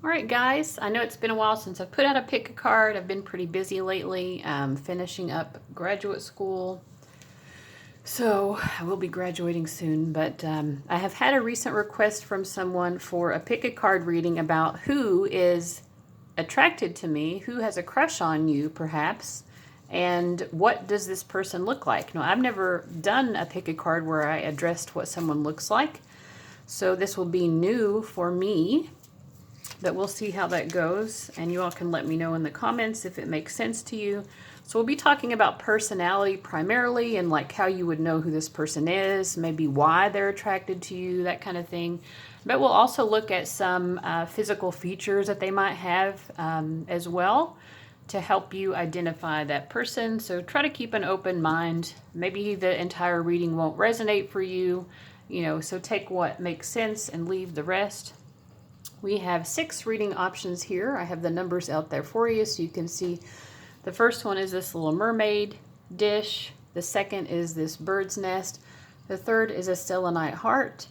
All right, guys, I know it's been a while since I've put out a pick a card. I've been pretty busy lately, finishing up graduate school. So I will be graduating soon, but I have had a recent request from someone for a pick a card reading about who is attracted to me, who has a crush on you, perhaps, and what does this person look like? Now, I've never done a pick a card where I addressed what someone looks like, so this will be new for me. But we'll see how that goes, and you all can let me know in the comments if it makes sense to you. So we'll be talking about personality primarily, and like how you would know who this person is, maybe why they're attracted to you, that kind of thing. But we'll also look at some physical features that they might have as well to help you identify that person. So try to keep an open mind. Maybe the entire reading won't resonate for you, so take what makes sense and leave the rest. We have 6 reading options here. I have the numbers out there for you so you can see. The first one is this little mermaid dish. The second is this bird's nest. The third is a selenite heart.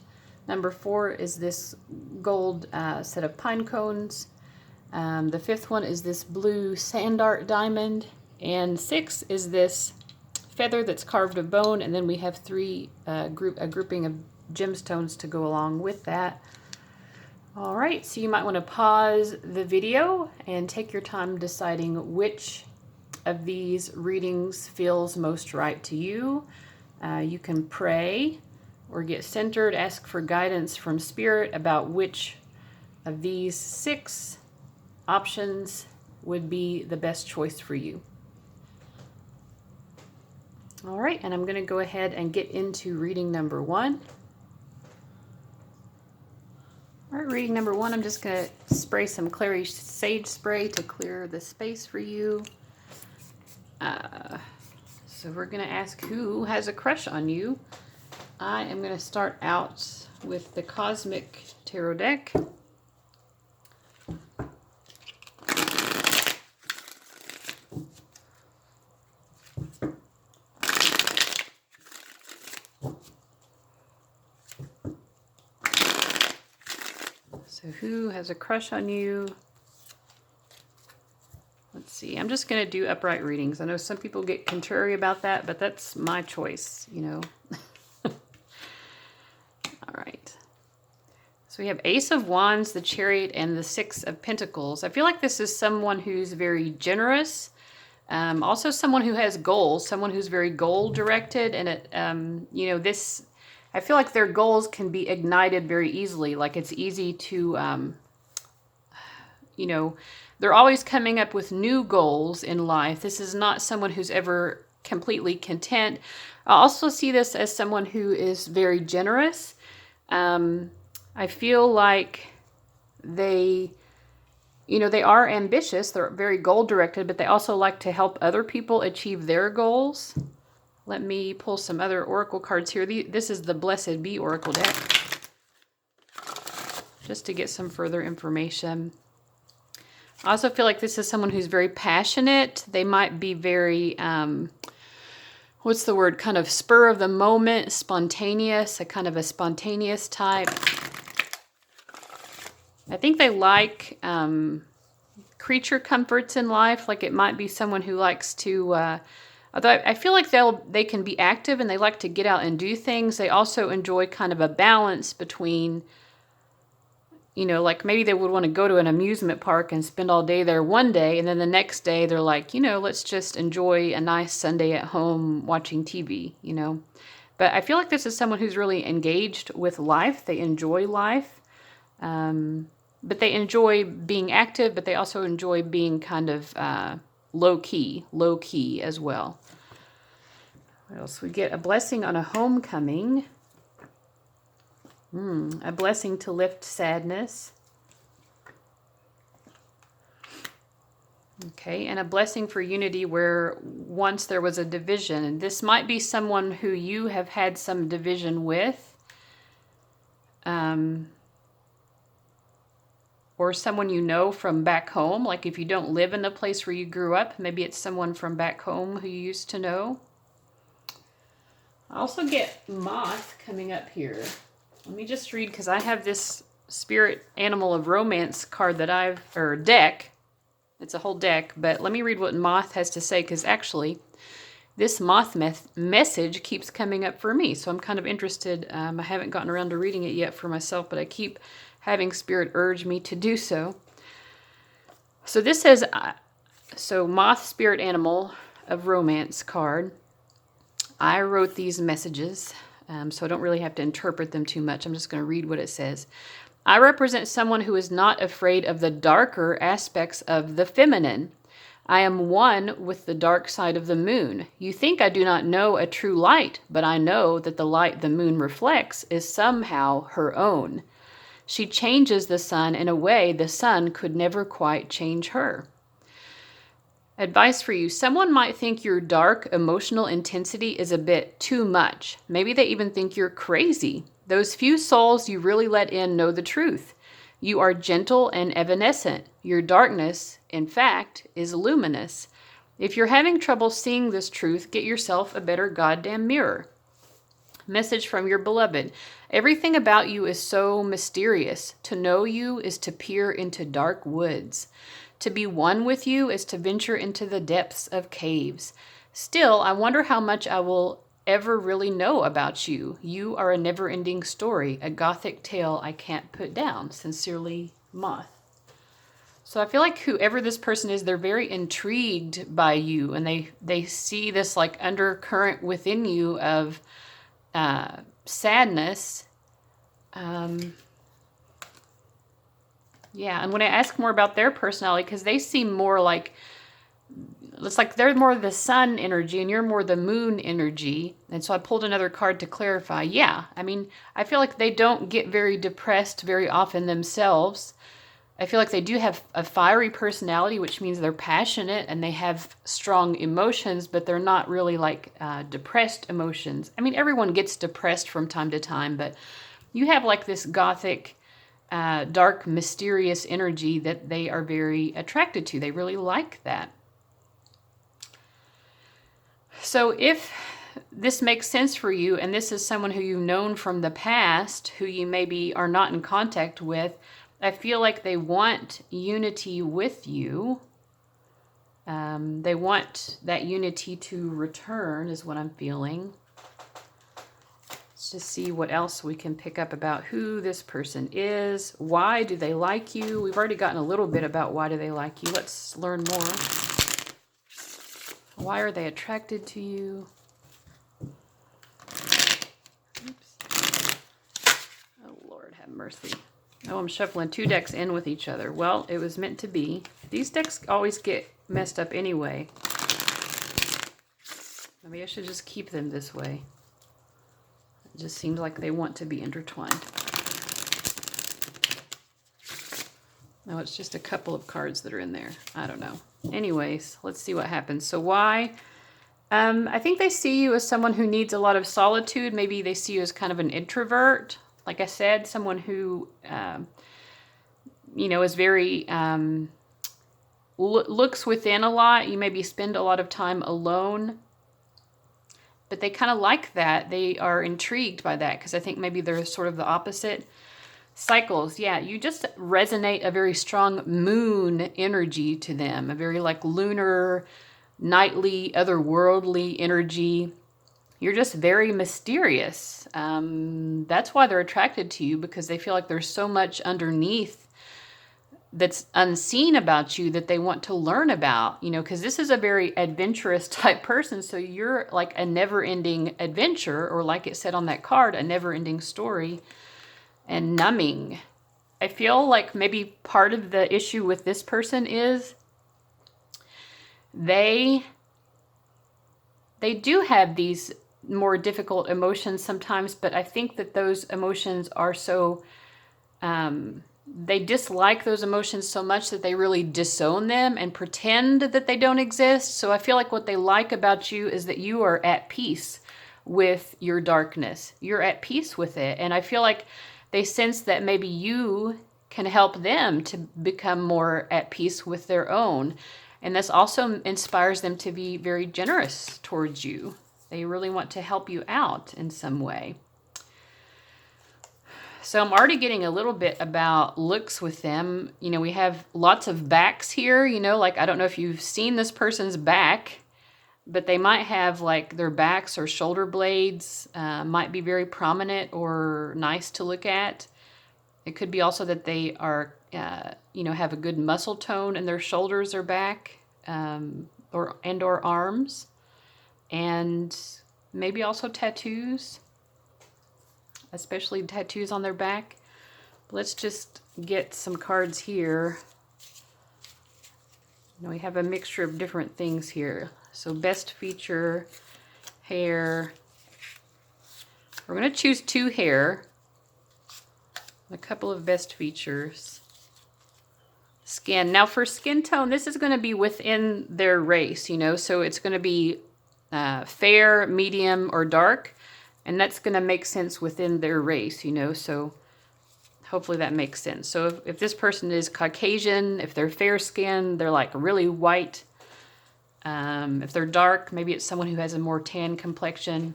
Number 4 is this gold set of pine cones. The 5th one is this blue sand art diamond. And 6 is this feather that's carved of bone. And then we have 3 a grouping of gemstones to go along with that. All right, so you might want to pause the video and take your time deciding which of these readings feels most right to you. You can pray or get centered, ask for guidance from Spirit about which of these 6 options would be the best choice for you. All right, and I'm going to go ahead and get into reading number 1. All right, reading number 1, I'm just going to spray some clary sage spray to clear the space for you. So we're going to ask who has a crush on you. I am going to start out with the Cosmic Tarot deck. So who has a crush on you? Let's see. I'm just going to do upright readings. I know some people get contrary about that, but that's my choice, All right. So we have Ace of Wands, the Chariot, and the 6 of Pentacles. I feel like this is someone who's very generous. Also someone who has goals, someone who's very goal-directed. And, this... I feel like their goals can be ignited very easily. Like it's easy to, they're always coming up with new goals in life. This is not someone who's ever completely content. I also see this as someone who is very generous. I feel like they are ambitious. They're very goal-directed, but they also like to help other people achieve their goals. Let me pull some other oracle cards here. This is the Blessed Be oracle deck, just to get some further information. I also feel like this is someone who's very passionate. They might be very, what's the word, kind of spur of the moment, spontaneous, a kind of a spontaneous type. I think they like creature comforts in life. Like it might be someone who likes to... although I feel like they can be active and they like to get out and do things. They also enjoy kind of a balance between, like maybe they would want to go to an amusement park and spend all day there one day. And then the next day they're like, let's just enjoy a nice Sunday at home watching TV, But I feel like this is someone who's really engaged with life. They enjoy life. But they enjoy being active, but they also enjoy being kind of... low key as well. What else? We get a blessing on a homecoming. A blessing to lift sadness. Okay, and a blessing for unity where once there was a division. And this might be someone who you have had some division with. Or someone you know from back home. Like if you don't live in the place where you grew up, maybe it's someone from back home who you used to know. I also get Moth coming up here. Let me just read, because I have this spirit animal of romance card that or deck. It's a whole deck, but let me read what Moth has to say, because actually this Moth message keeps coming up for me. So I'm kind of interested. I haven't gotten around to reading it yet for myself, but I keep having Spirit urge me to do so. So this says, so Moth, spirit animal of romance card. I wrote these messages, so I don't really have to interpret them too much. I'm just going to read what it says. I represent someone who is not afraid of the darker aspects of the feminine. I am one with the dark side of the moon. You think I do not know a true light, but I know that the light the moon reflects is somehow her own. She changes the sun in a way the sun could never quite change her. Advice for you. Someone might think your dark emotional intensity is a bit too much. Maybe they even think you're crazy. Those few souls you really let in know the truth. You are gentle and evanescent. Your darkness, in fact, is luminous. If you're having trouble seeing this truth, get yourself a better goddamn mirror. Message from your beloved. Everything about you is so mysterious. To know you is to peer into dark woods. To be one with you is to venture into the depths of caves. Still, I wonder how much I will ever really know about you. You are a never-ending story, a gothic tale I can't put down. Sincerely, Moth. So I feel like whoever this person is, they're very intrigued by you, and they see this like undercurrent within you of sadness. Yeah, and when I ask more about their personality, because they seem more like, it's like they're more the sun energy and you're more the moon energy. And so I pulled another card to clarify. Yeah, I mean, I feel like they don't get very depressed very often themselves. I feel like they do have a fiery personality, which means they're passionate and they have strong emotions, but they're not really like depressed emotions. I mean, everyone gets depressed from time to time, but you have like this gothic, dark, mysterious energy that they are very attracted to. They really like that. So if this makes sense for you, and this is someone who you've known from the past, who you maybe are not in contact with, I feel like they want unity with you. They want that unity to return, is what I'm feeling. Let's just see what else we can pick up about who this person is. Why do they like you? We've already gotten a little bit about why do they like you. Let's learn more. Why are they attracted to you? Oops. Oh, Lord, have mercy. Oh, I'm shuffling two decks in with each other. Well, it was meant to be. These decks always get messed up anyway. Maybe I should just keep them this way. It just seems like they want to be intertwined. No, it's just a couple of cards that are in there. I don't know. Anyways, let's see what happens. So why? I think they see you as someone who needs a lot of solitude. Maybe they see you as kind of an introvert. Like I said, someone who, is very, looks within a lot. You maybe spend a lot of time alone. But they kind of like that. They are intrigued by that because I think maybe they're sort of the opposite. Cycles, yeah, you just resonate a very strong moon energy to them, a very like lunar, nightly, otherworldly energy. You're just very mysterious. That's why they're attracted to you, because they feel like there's so much underneath that's unseen about you that they want to learn about, because this is a very adventurous type person. So you're like a never-ending adventure, or like it said on that card, a never-ending story. And numbing. I feel like maybe part of the issue with this person is they do have these more difficult emotions sometimes, but I think that those emotions are so, they dislike those emotions so much that they really disown them and pretend that they don't exist. So I feel like what they like about you is that you are at peace with your darkness. You're at peace with it. And I feel like they sense that maybe you can help them to become more at peace with their own. And this also inspires them to be very generous towards you. They really want to help you out in some way. So I'm already getting a little bit about looks with them. You know, we have lots of backs here, you know, like I don't know if you've seen this person's back, but they might have like their backs or shoulder blades might be very prominent or nice to look at. It could be also that they are, you know, have a good muscle tone in their shoulders or back or arms, and maybe also tattoos, especially tattoos on their back. Let's just get some cards here. You know, we have a mixture of different things here. So best feature, hair. We're going to choose 2 hair. A couple of best features. Skin. Now for skin tone, this is going to be within their race, you know, so it's going to be fair, medium, or dark, and that's going to make sense within their race, you know, so hopefully that makes sense. So if this person is Caucasian, if they're fair skin, they're like really white. If they're dark, maybe it's someone who has a more tan complexion.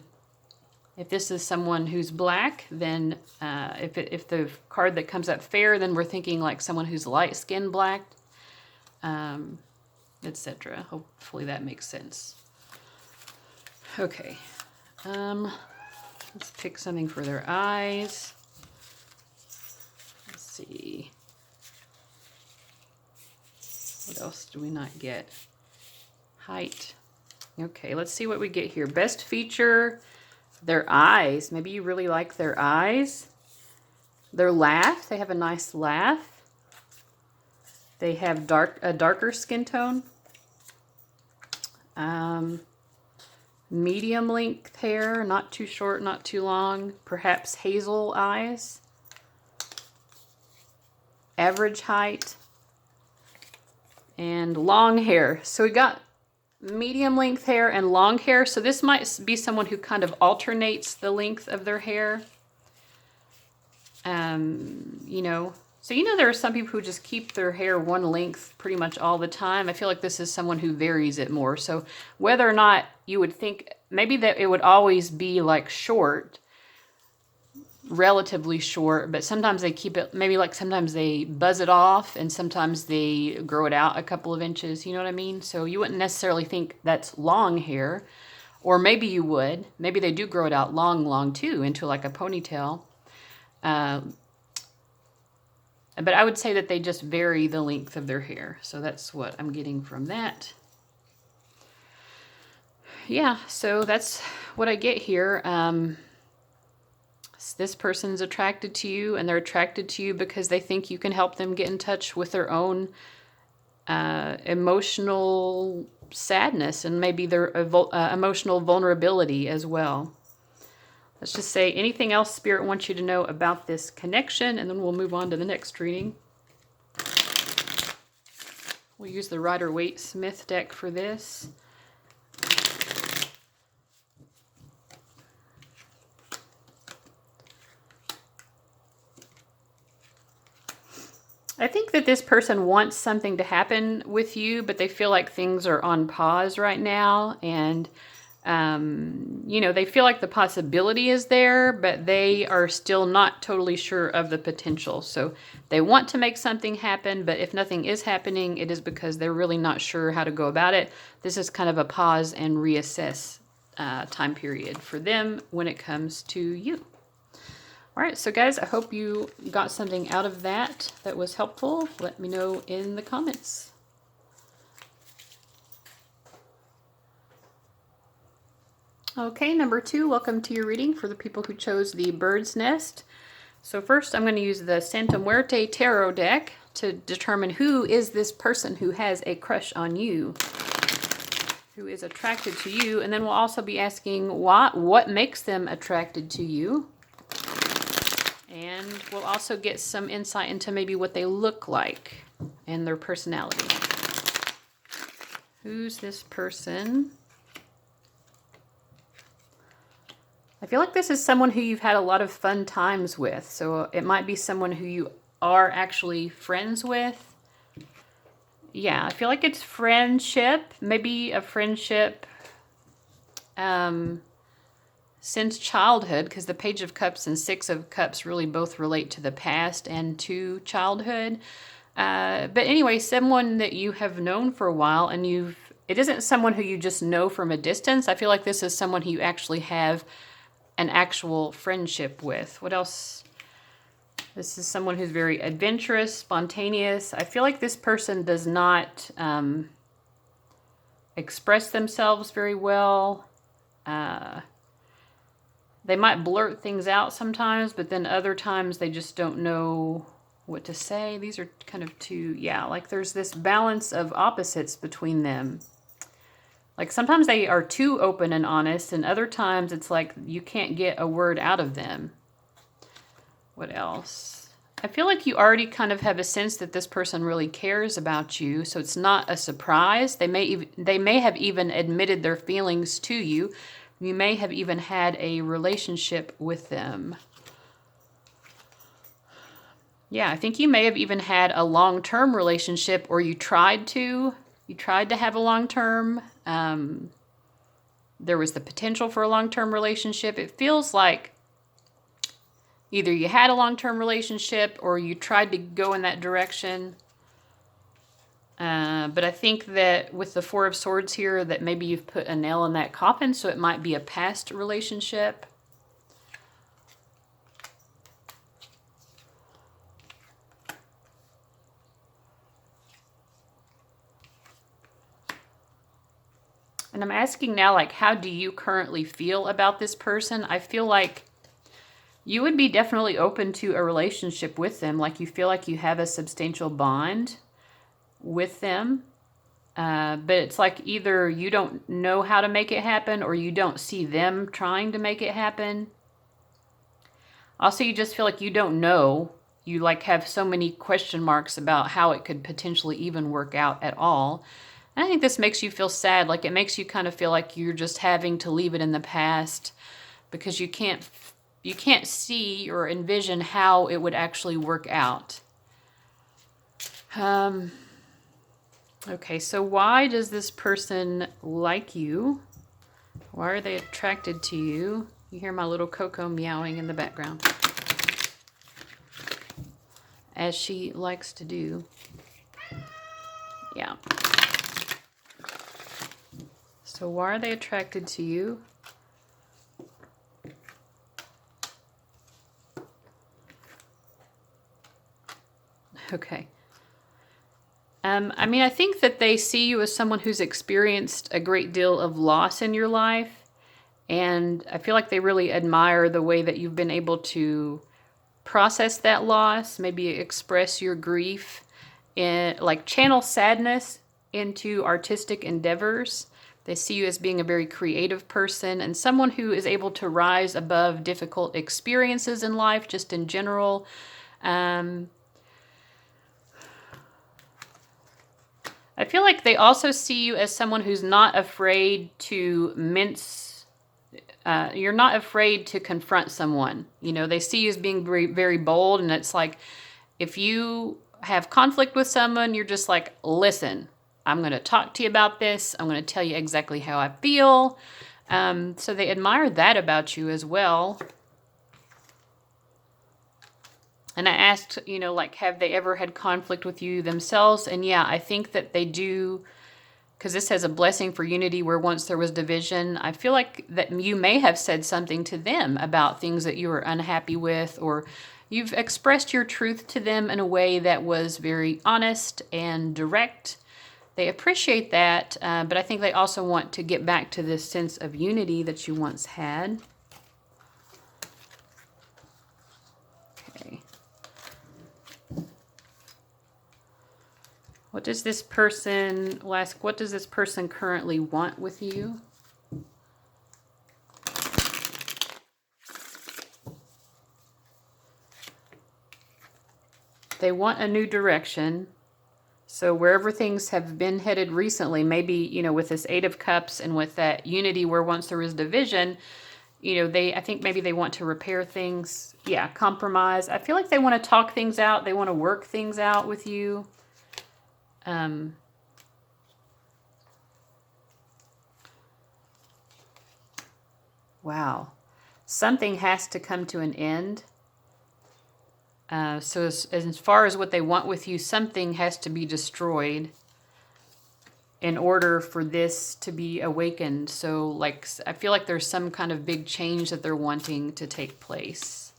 If this is someone who's black, then if the card that comes up fair, then we're thinking like someone who's light skin black, etc. Hopefully that makes sense. Okay, let's pick something for their eyes. Let's see. What else do we not get? Height. Okay, let's see what we get here. Best feature, their eyes. Maybe you really like their eyes. Their laugh. They have a nice laugh. They have a darker skin tone. Medium length hair, not too short, not too long. Perhaps hazel eyes. Average height. And long hair. So we got medium length hair and long hair. So this might be someone who kind of alternates the length of their hair. You know, so you know there are some people who just keep their hair one length pretty much all the time. I feel like this is someone who varies it more. So whether or not you would think maybe that it would always be like short, relatively short, but sometimes they keep it, maybe like sometimes they buzz it off and sometimes they grow it out a couple of inches, you know what I mean? So you wouldn't necessarily think that's long hair, or maybe you would. Maybe they do grow it out long too into like a ponytail. But I would say that they just vary the length of their hair. So that's what I'm getting from that. Yeah, so that's what I get here. This person's attracted to you, and they're attracted to you because they think you can help them get in touch with their own emotional sadness and maybe their emotional vulnerability as well. Let's just say anything else Spirit wants you to know about this connection, and then we'll move on to the next reading. We'll use the Rider-Waite-Smith deck for this. I think that this person wants something to happen with you, but they feel like things are on pause right now, and you know, they feel like the possibility is there, but they are still not totally sure of the potential. So they want to make something happen, but if nothing is happening, it is because they're really not sure how to go about it. This is kind of a pause and reassess time period for them when it comes to you. All right, so guys, I hope you got something out of that was helpful. Let me know in the comments. Okay, number 2, welcome to your reading for the people who chose the Bird's Nest. So first I'm going to use the Santa Muerte Tarot deck to determine who is this person who has a crush on you, who is attracted to you, and then we'll also be asking what makes them attracted to you. And we'll also get some insight into maybe what they look like and their personality. Who's this person? I feel like this is someone who you've had a lot of fun times with. So it might be someone who you are actually friends with. Yeah, I feel like it's friendship. Maybe a friendship since childhood, because the Page of Cups and Six of Cups really both relate to the past and to childhood. But anyway, someone that you have known for a while, and it isn't someone who you just know from a distance. I feel like this is someone who you actually have an actual friendship with. What else? This is someone who's very adventurous, spontaneous. I feel like this person does not express themselves very well. They might blurt things out sometimes, but then other times they just don't know what to say. These are kind of two, like there's this balance of opposites between them. Like sometimes they are too open and honest, and other times it's like you can't get a word out of them. What else? I feel like you already kind of have a sense that this person really cares about you, so it's not a surprise. They may have even admitted their feelings to you. You may have even had a relationship with them. Yeah, I think you may have even had a long-term relationship, or you tried to have a long-term. There was the potential for a long-term relationship. It feels like either you had a long-term relationship or you tried to go in that direction. But I think that with the Four of Swords here, that maybe you've put a nail in that coffin, so it might be a past relationship. And I'm asking now, like, how do you currently feel about this person? I feel like you would be definitely open to a relationship with them. Like, you feel like you have a substantial bond with them. But it's like either you don't know how to make it happen, or you don't see them trying to make it happen. Also, you just feel like you don't know. You like have so many question marks about how it could potentially even work out at all. And I think this makes you feel sad. Like, it makes you kind of feel like you're just having to leave it in the past because you can't see or envision how it would actually work out. Okay, so why does this person like you? Why are they attracted to you? You hear my little Coco meowing in the background, as she likes to do. Yeah. So why are they attracted to you? Okay. I mean, I think that they see you as someone who's experienced a great deal of loss in your life. And I feel like they really admire the way that you've been able to process that loss, maybe express your grief, and like channel sadness into artistic endeavors. They see you as being a very creative person and someone who is able to rise above difficult experiences in life, just in general. I feel like they also see you as someone who's not afraid to you're not afraid to confront someone. You know, they see you as being very, very bold, and it's like, if you have conflict with someone, you're just like, listen, I'm going to talk to you about this. I'm going to tell you exactly how I feel. So they admire that about you as well. And I asked, you know, like, have they ever had conflict with you themselves? And yeah, I think that they do, because this has a blessing for unity where once there was division. I feel like that you may have said something to them about things that you were unhappy with, or you've expressed your truth to them in a way that was very honest and direct. They appreciate that, but I think they also want to get back to this sense of unity that you once had. What does this person currently want with you? They want a new direction. So wherever things have been headed recently, maybe, you know, with this Eight of Cups and with that unity where once there was division, you know, I think maybe they want to repair things. Yeah, compromise. I feel like they want to talk things out. They want to work things out with you. Wow. something has to come to an end. So as far as what they want with you, something has to be destroyed in order for this to be awakened. So like, I feel like there's some kind of big change that they're wanting to take place.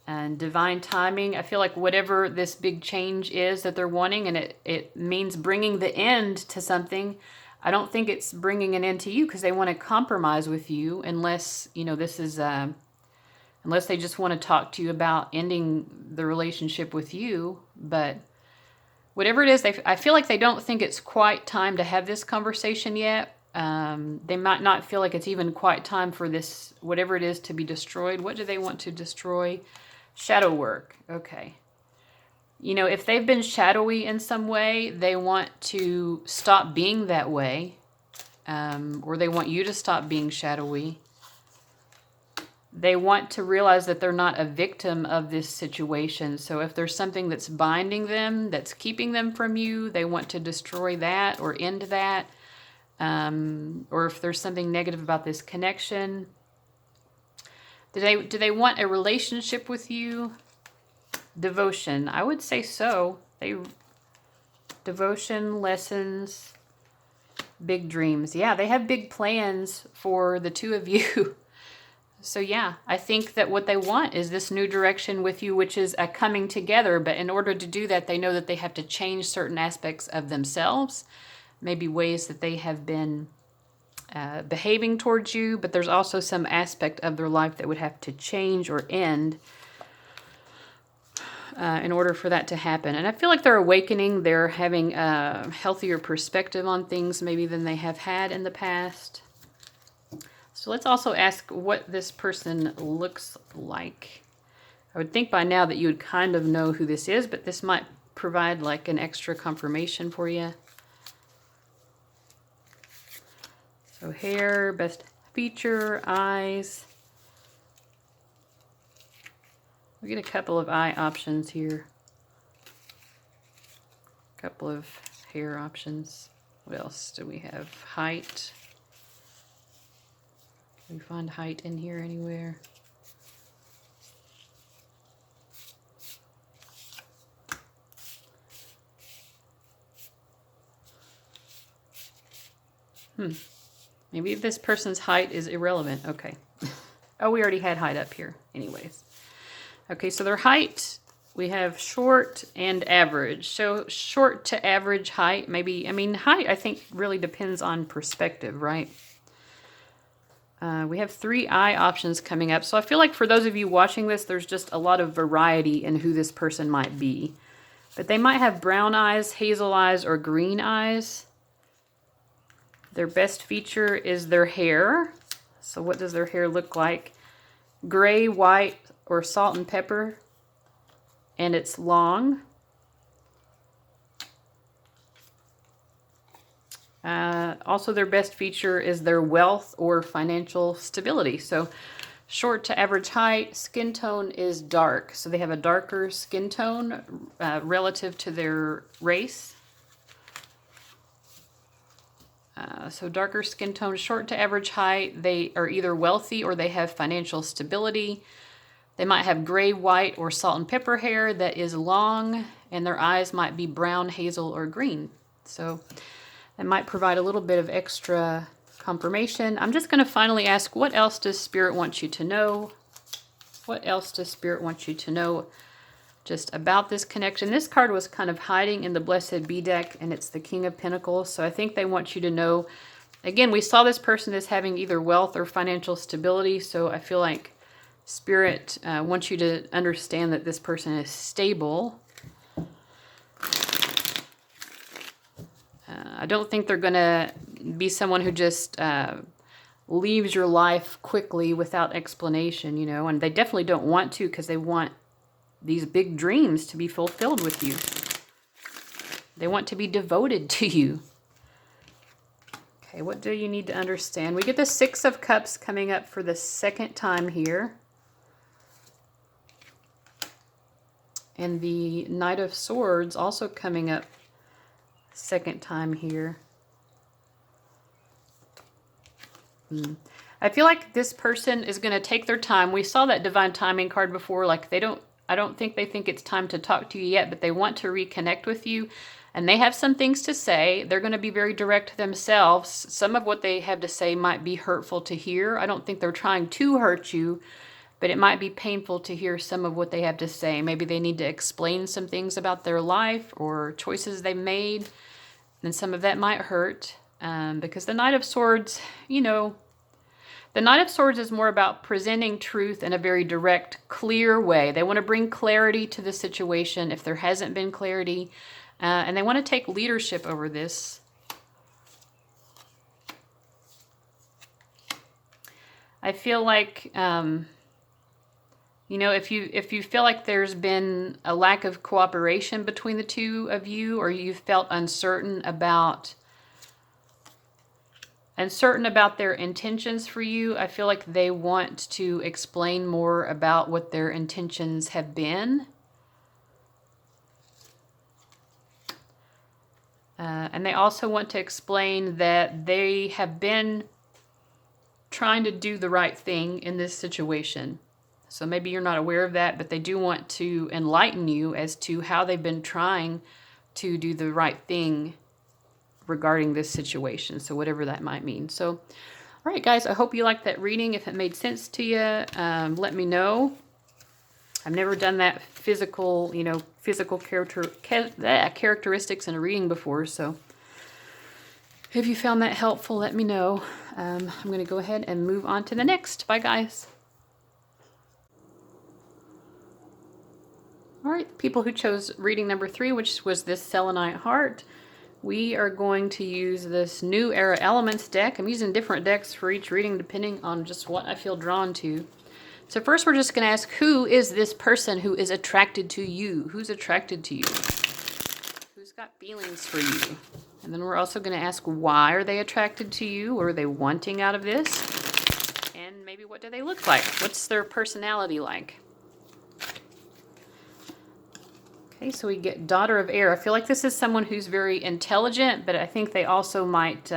And divine timing, I feel like whatever this big change is that they're wanting, and it means bringing the end to something, I don't think it's bringing an end to you, because they want to compromise with you, unless, you know, this is, unless they just want to talk to you about ending the relationship with you. But whatever it is, I feel like they don't think it's quite time to have this conversation yet. They might not feel like it's even quite time for this, whatever it is, to be destroyed. What do they want to destroy? Shadow work. Okay. You know, if they've been shadowy in some way, they want to stop being that way. Or they want you to stop being shadowy. They want to realize that they're not a victim of this situation. So if there's something that's binding them, that's keeping them from you, they want to destroy that or end that. Or if there's something negative about this connection. Do they want a relationship with you? Devotion. I would say so. Devotion, lessons, big dreams. Yeah, they have big plans for the two of you. So yeah, I think that what they want is this new direction with you, which is a coming together. But in order to do that, they know that they have to change certain aspects of themselves, maybe ways that they have been behaving towards you. But there's also some aspect of their life that would have to change or end in order for that to happen. And I feel like they're awakening. They're having a healthier perspective on things maybe than they have had in the past. So let's also ask what this person looks like. I would think by now that you would kind of know who this is, but this might provide like an extra confirmation for you. So hair, best feature, eyes. We get a couple of eye options here. A couple of hair options. What else do we have? Height. Can we find height in here anywhere? Maybe this person's height is irrelevant. Okay. Oh, we already had height up here. Anyways. Okay, so their height, we have short and average. So short to average height, maybe, I mean, height I think really depends on perspective, right? We have 3 eye options coming up. So I feel like for those of you watching this, there's just a lot of variety in who this person might be. But they might have brown eyes, hazel eyes, or green eyes. Their best feature is their hair. So what does their hair look like? Gray, white, or salt and pepper. And it's long. Also, their best feature is their wealth or financial stability. So short to average height, skin tone is dark. So they have a darker skin tone relative to their race. So darker skin tone, short to average height. They are either wealthy or they have financial stability. They might have gray, white, or salt and pepper hair that is long, and their eyes might be brown, hazel, or green. So that might provide a little bit of extra confirmation. I'm just going to finally ask, what else does Spirit want you to know? What else does Spirit want you to know just about this connection? This card was kind of hiding in the Blessed Be deck, and it's the King of Pentacles. So I think they want you to know, again, we saw this person as having either wealth or financial stability. So I feel like Spirit wants you to understand that this person is stable. I don't think they're going to be someone who just leaves your life quickly without explanation, you know, and they definitely don't want to, because they want these big dreams to be fulfilled with you. They want to be devoted to you. Okay, what do you need to understand? We get the 6 of Cups coming up for the second time here. And the Knight of Swords also coming up second time here. I feel like this person is going to take their time. We saw that divine timing card before. Like I don't think they think it's time to talk to you yet, but they want to reconnect with you. And they have some things to say. They're going to be very direct themselves. Some of what they have to say might be hurtful to hear. I don't think they're trying to hurt you, but it might be painful to hear some of what they have to say. Maybe they need to explain some things about their life or choices they made, and some of that might hurt. Because the Knight of Swords, you know, the Knight of Swords is more about presenting truth in a very direct, clear way. They want to bring clarity to the situation if there hasn't been clarity. And they want to take leadership over this. I feel like, you know, if you feel like there's been a lack of cooperation between the two of you, or you felt uncertain about their intentions for you, I feel like they want to explain more about what their intentions have been. And they also want to explain that they have been trying to do the right thing in this situation. So maybe you're not aware of that, but they do want to enlighten you as to how they've been trying to do the right thing regarding this situation. So whatever that might mean. So, all right, guys, I hope you liked that reading. If it made sense to you, let me know. I've never done that physical, you know, characteristics in a reading before. So if you found that helpful, let me know. I'm going to go ahead and move on to the next. Bye, guys. All right, people who chose reading number 3, which was this Selenite Heart, we are going to use this New Era Elements deck. I'm using different decks for each reading depending on just what I feel drawn to. So first we're just going to ask, who is this person who is attracted to you? Who's attracted to you? Who's got feelings for you? And then we're also going to ask, why are they attracted to you? What are they wanting out of this? And maybe what do they look like? What's their personality like? Okay, so we get Daughter of Air. I feel like this is someone who's very intelligent, but I think they also might...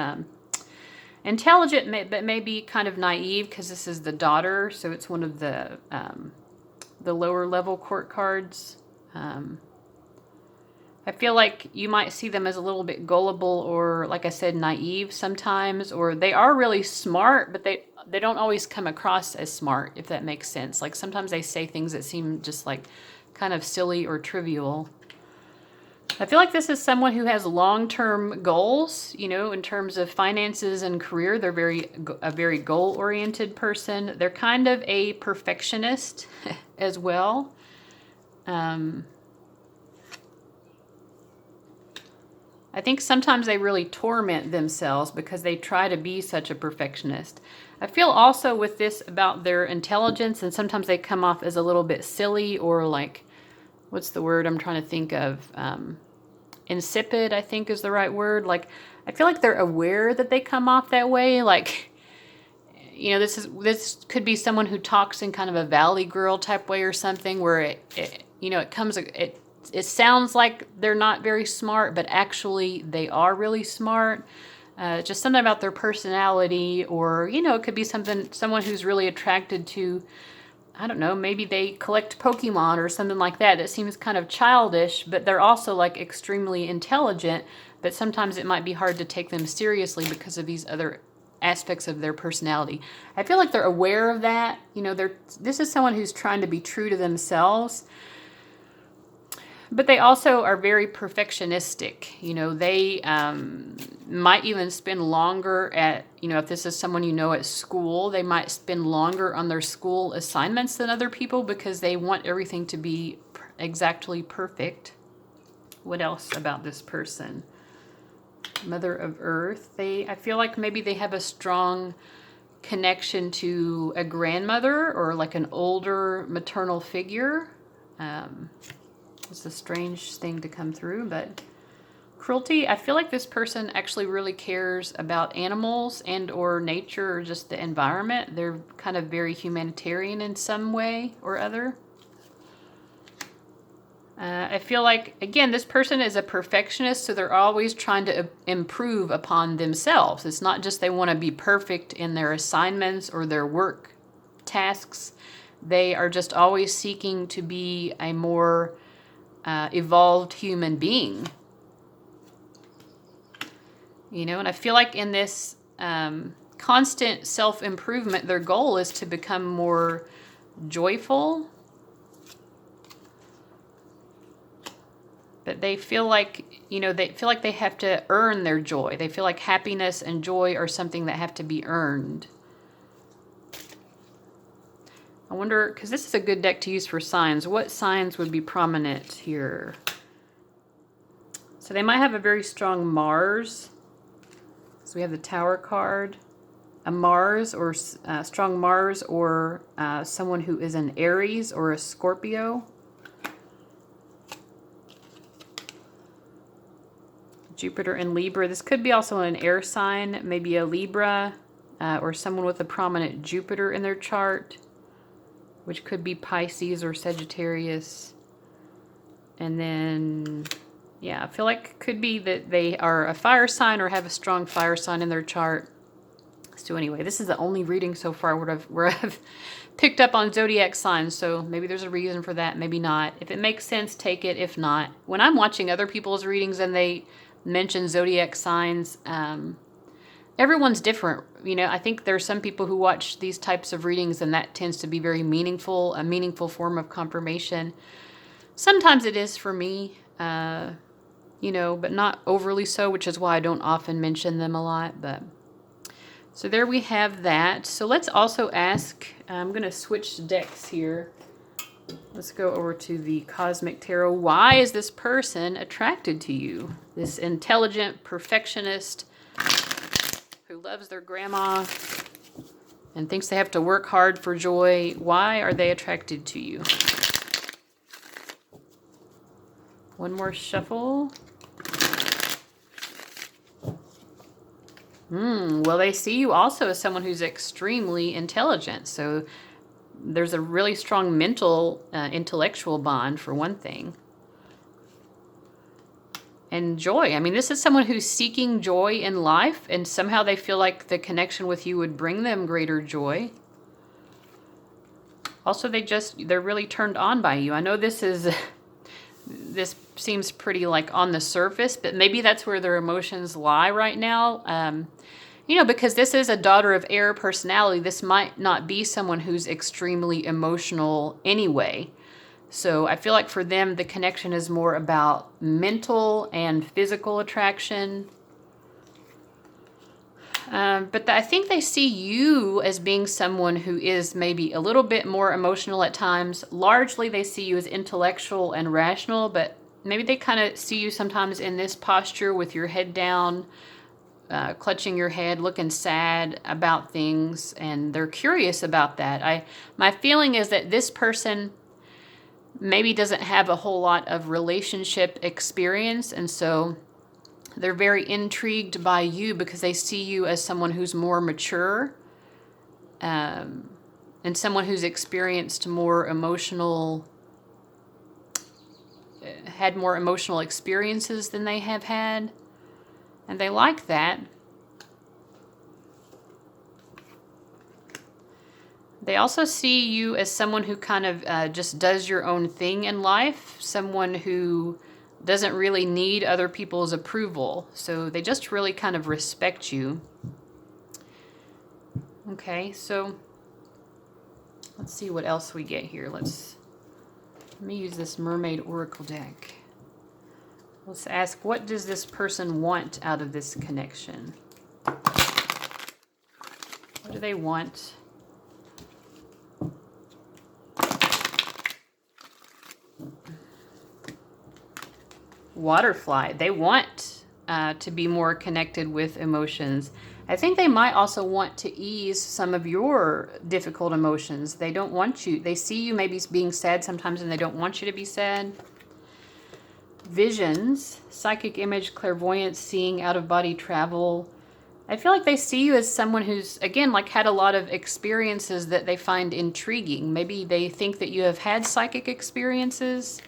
intelligent, but maybe kind of naive, because this is the Daughter, so it's one of the lower level court cards. I feel like you might see them as a little bit gullible, or like I said, naive sometimes, or they are really smart, but they don't always come across as smart, if that makes sense. Like sometimes they say things that seem just like kind of silly or trivial. I feel like this is someone who has long-term goals, you know, in terms of finances and career. They're a very goal-oriented person. They're kind of a perfectionist as well. I think sometimes they really torment themselves because they try to be such a perfectionist. I feel also with this about their intelligence, and sometimes they come off as a little bit silly, or like, what's the word I'm trying to think of? Insipid, I think is the right word. Like, I feel like they're aware that they come off that way. Like, you know, this could be someone who talks in kind of a Valley Girl type way or something, where it sounds like they're not very smart, but actually they are really smart. Just something about their personality, or, you know, it could be someone who's really attracted to, I don't know, maybe they collect Pokemon or something like that. That seems kind of childish, but they're also like extremely intelligent, but sometimes it might be hard to take them seriously because of these other aspects of their personality. I feel like they're aware of that. You know, this is someone who's trying to be true to themselves, but they also are very perfectionistic. You know, they might even spend longer at, you know, if this is someone you know at school, they might spend longer on their school assignments than other people because they want everything to be exactly perfect. What else about this person? Mother of Earth. I feel like maybe they have a strong connection to a grandmother or like an older maternal figure. It's a strange thing to come through, but cruelty. I feel like this person actually really cares about animals and or nature or just the environment. They're kind of very humanitarian in some way or other. I feel like, again, this person is a perfectionist, so they're always trying to improve upon themselves. It's not just they want to be perfect in their assignments or their work tasks. They are just always seeking to be a more evolved human being. You know, and I feel like in this constant self-improvement, their goal is to become more joyful. But they feel like, you know, they feel like they have to earn their joy. They feel like happiness and joy are something that have to be earned. I wonder, because this is a good deck to use for signs, what signs would be prominent here? So they might have a very strong Mars. So we have the Tower card. A Mars or strong Mars, or someone who is an Aries or a Scorpio. Jupiter and Libra. This could be also an air sign, maybe a Libra, or someone with a prominent Jupiter in their chart, which could be Pisces or Sagittarius. And then, yeah, I feel like it could be that they are a fire sign or have a strong fire sign in their chart. So anyway, this is the only reading so far where I've picked up on zodiac signs, so maybe there's a reason for that, maybe not. If it makes sense, take it. If not, when I'm watching other people's readings and they mention zodiac signs, everyone's different. You know, I think there's some people who watch these types of readings and that tends to be very meaningful, a meaningful form of confirmation. Sometimes it is for me, you know, but not overly so, which is why I don't often mention them a lot. But so there we have that. So let's also ask, I'm going to switch decks here. Let's go over to the Cosmic Tarot. Why is this person attracted to you? This intelligent perfectionist who loves their grandma and thinks they have to work hard for joy. Why are they attracted to you? One more shuffle. Well, they see you also as someone who's extremely intelligent. So there's a really strong mental, intellectual bond, for one thing. And joy. I mean, this is someone who's seeking joy in life, and somehow they feel like the connection with you would bring them greater joy. Also, they're really turned on by you. I know this seems pretty like on the surface, but maybe that's where their emotions lie right now. You know, because this is a daughter of air personality, this might not be someone who's extremely emotional anyway. So I feel like for them, the connection is more about mental and physical attraction. But I think they see you as being someone who is maybe a little bit more emotional at times. Largely, they see you as intellectual and rational, but maybe they kind of see you sometimes in this posture with your head down, clutching your head, looking sad about things, and they're curious about that. My feeling is that this person maybe doesn't have a whole lot of relationship experience, and so they're very intrigued by you because they see you as someone who's more mature, and someone who's experienced more emotional, had more emotional experiences than they have had. And they like that. They also see you as someone who kind of just does your own thing in life. Someone who doesn't really need other people's approval. So they just really kind of respect you. Okay, so let's see what else we get here. Let me use this Mermaid Oracle deck. Let's ask, what does this person want out of this connection? What do they want? Waterfly. They want to be more connected with emotions. I think they might also want to ease some of your difficult emotions. They don't want you. They see you maybe being sad sometimes and they don't want you to be sad. Visions, psychic image, clairvoyance, seeing, out-of-body travel. I feel like they see you as someone who's, again, like had a lot of experiences that they find intriguing. Maybe they think that you have had psychic experiences.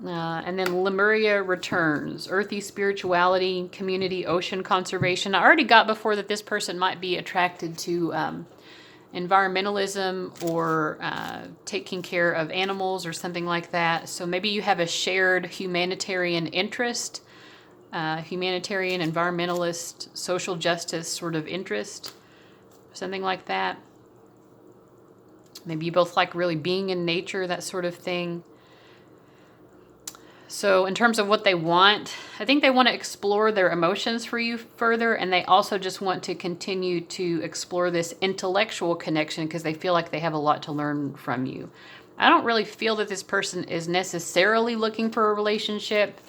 And then Lemuria returns. Earthy spirituality, community, ocean conservation. I already got before that this person might be attracted to environmentalism or taking care of animals or something like that. So maybe you have a shared humanitarian interest, humanitarian, environmentalist, social justice sort of interest, something like that. Maybe you both like really being in nature, that sort of thing. So in terms of what they want, I think they want to explore their emotions for you further, and they also just want to continue to explore this intellectual connection because they feel like they have a lot to learn from you. I don't really feel that this person is necessarily looking for a relationship,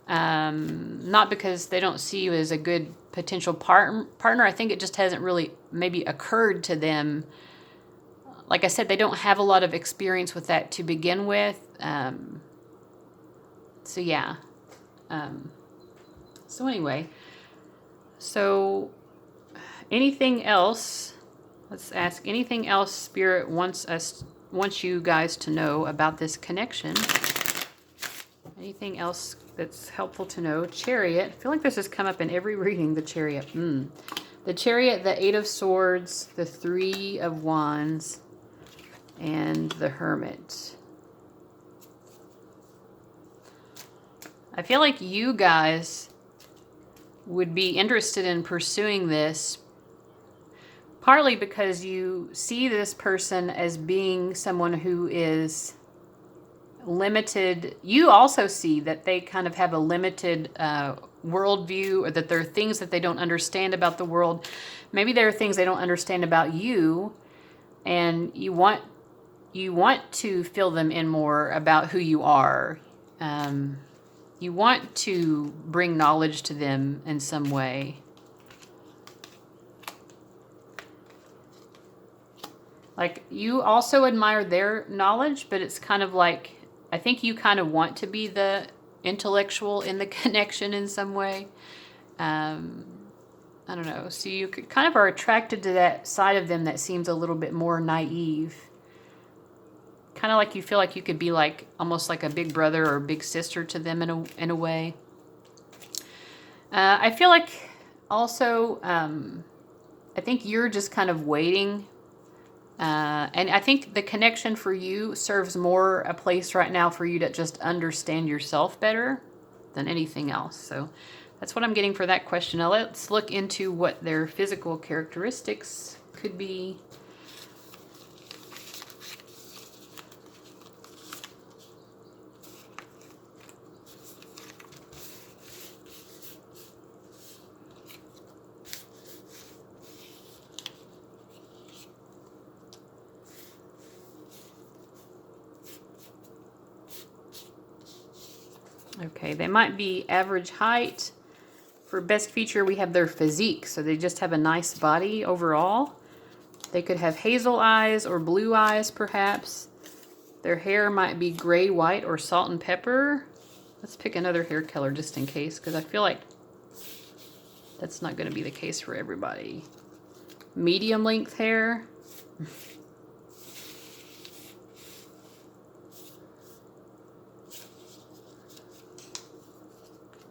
not because they don't see you as a good potential partner. I think it just hasn't really maybe occurred to them. Like I said, they don't have a lot of experience with that to begin with. So yeah. So anyway, so anything else? Let's ask anything else Spirit wants you guys to know about this connection. Anything else that's helpful to know? Chariot. I feel like this has come up in every reading, the Chariot. The Chariot, the Eight of Swords, the Three of Wands, and the Hermit. I feel like you guys would be interested in pursuing this partly because you see this person as being someone who is limited. You also see that they kind of have a limited worldview, or that there are things that they don't understand about the world. Maybe there are things they don't understand about you, and you want to fill them in more about who you are. You want to bring knowledge to them in some way. Like, you also admire their knowledge, but it's kind of like, I think you kind of want to be the intellectual in the connection in some way. I don't know. So you kind of are attracted to that side of them that seems a little bit more naive. Kind of like you feel like you could be like almost like a big brother or big sister to them in a way. I feel like also, I think you're just kind of waiting. And I think the connection for you serves more a place right now for you to just understand yourself better than anything else. So that's what I'm getting for that question. Now let's look into what their physical characteristics could be. Okay, they might be average height. For best feature, we have their physique. So they just have a nice body overall. They could have hazel eyes or blue eyes, perhaps. Their hair might be gray, white, or salt and pepper. Let's pick another hair color just in case, because I feel like that's not going to be the case for everybody. Medium length hair.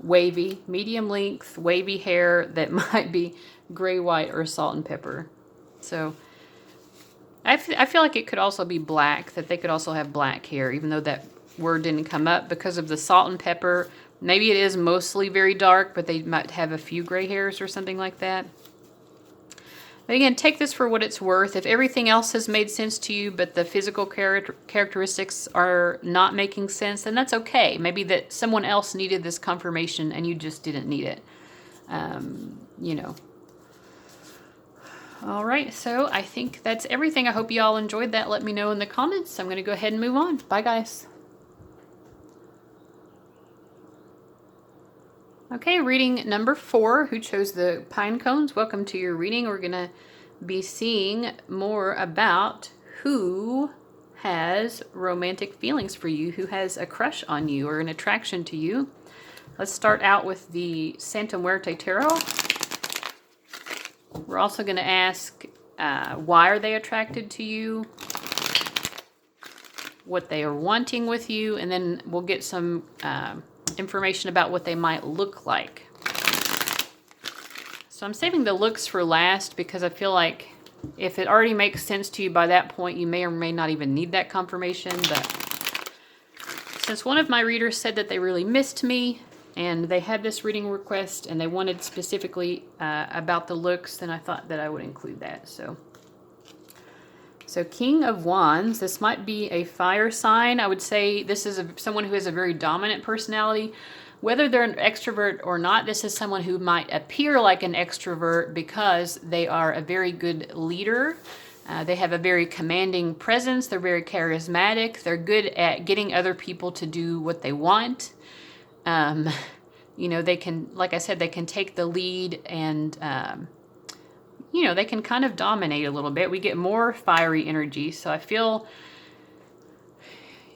Wavy, medium length, wavy hair that might be gray, white, or salt and pepper. So I feel like it could also be black, that they could also have black hair, even though that word didn't come up because of the salt and pepper. Maybe it is mostly very dark, but they might have a few gray hairs or something like that. But again, take this for what it's worth. If everything else has made sense to you, but the physical characteristics are not making sense, then that's okay. Maybe that someone else needed this confirmation and you just didn't need it. You know. All right, so I think that's everything. I hope you all enjoyed that. Let me know in the comments. I'm going to go ahead and move on. Bye, guys. Okay, reading number 4, who chose the pine cones. Welcome to your reading. We're going to be seeing more about who has romantic feelings for you, who has a crush on you or an attraction to you. Let's start out with the Santa Muerte Tarot. We're also going to ask, why are they attracted to you? what they are wanting with you, and then we'll get some information about what they might look like. So I'm saving the looks for last because I feel like if it already makes sense to you by that point, you may or may not even need that confirmation. But since one of my readers said that they really missed me and they had this reading request and they wanted specifically about the looks, then I thought that I would include that. So King of Wands, this might be a fire sign. I would say this is someone who has a very dominant personality. Whether they're an extrovert or not, this is someone who might appear like an extrovert because they are a very good leader. They have a very commanding presence. They're very charismatic. They're good at getting other people to do what they want. You know, they can, like I said, they can take the lead and, you know, they can kind of dominate a little bit. We get more fiery energy. So I feel,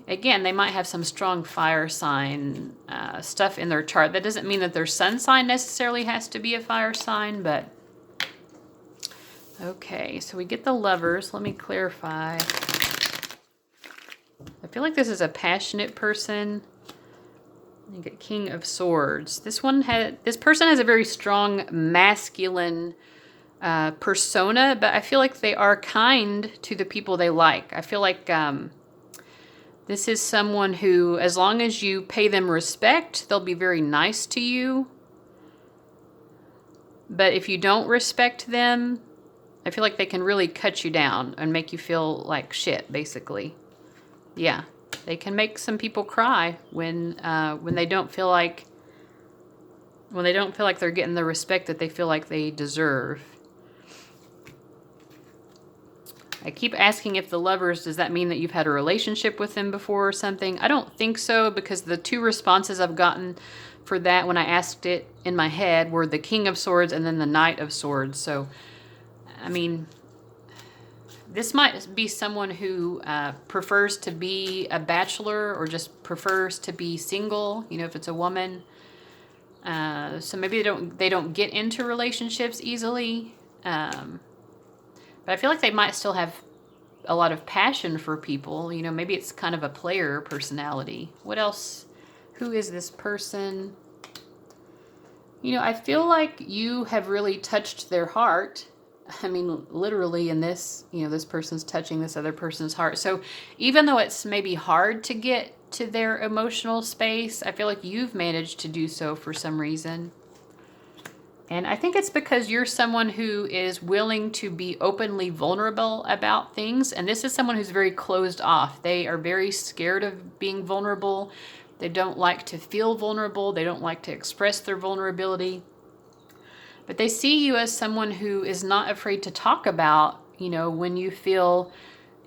again, they might have some strong fire sign stuff in their chart. That doesn't mean that their sun sign necessarily has to be a fire sign, but okay. So we get the Lovers. Let me clarify. I feel like this is a passionate person. You get King of Swords. This person has a very strong masculine persona, but I feel like they are kind to the people they like. I feel like this is someone who, as long as you pay them respect, they'll be very nice to you. But if you don't respect them, I feel like they can really cut you down and make you feel like shit, basically. Yeah, they can make some people cry when they don't feel like they're getting the respect that they feel like they deserve. I keep asking if the Lovers, does that mean that you've had a relationship with them before or something? I don't think so, because the two responses I've gotten for that when I asked it in my head were the King of Swords and then the Knight of Swords. So, I mean, this might be someone who prefers to be a bachelor or just prefers to be single, you know, if it's a woman. So maybe they don't get into relationships easily. But I feel like they might still have a lot of passion for people. You know, maybe it's kind of a player personality. What else? Who is this person? You know, I feel like you have really touched their heart. I mean, literally in this, you know, this person's touching this other person's heart. So even though it's maybe hard to get to their emotional space, I feel like you've managed to do so for some reason. And I think it's because you're someone who is willing to be openly vulnerable about things. And this is someone who's very closed off. They are very scared of being vulnerable. They don't like to feel vulnerable. They don't like to express their vulnerability. But they see you as someone who is not afraid to talk about, you know, when you feel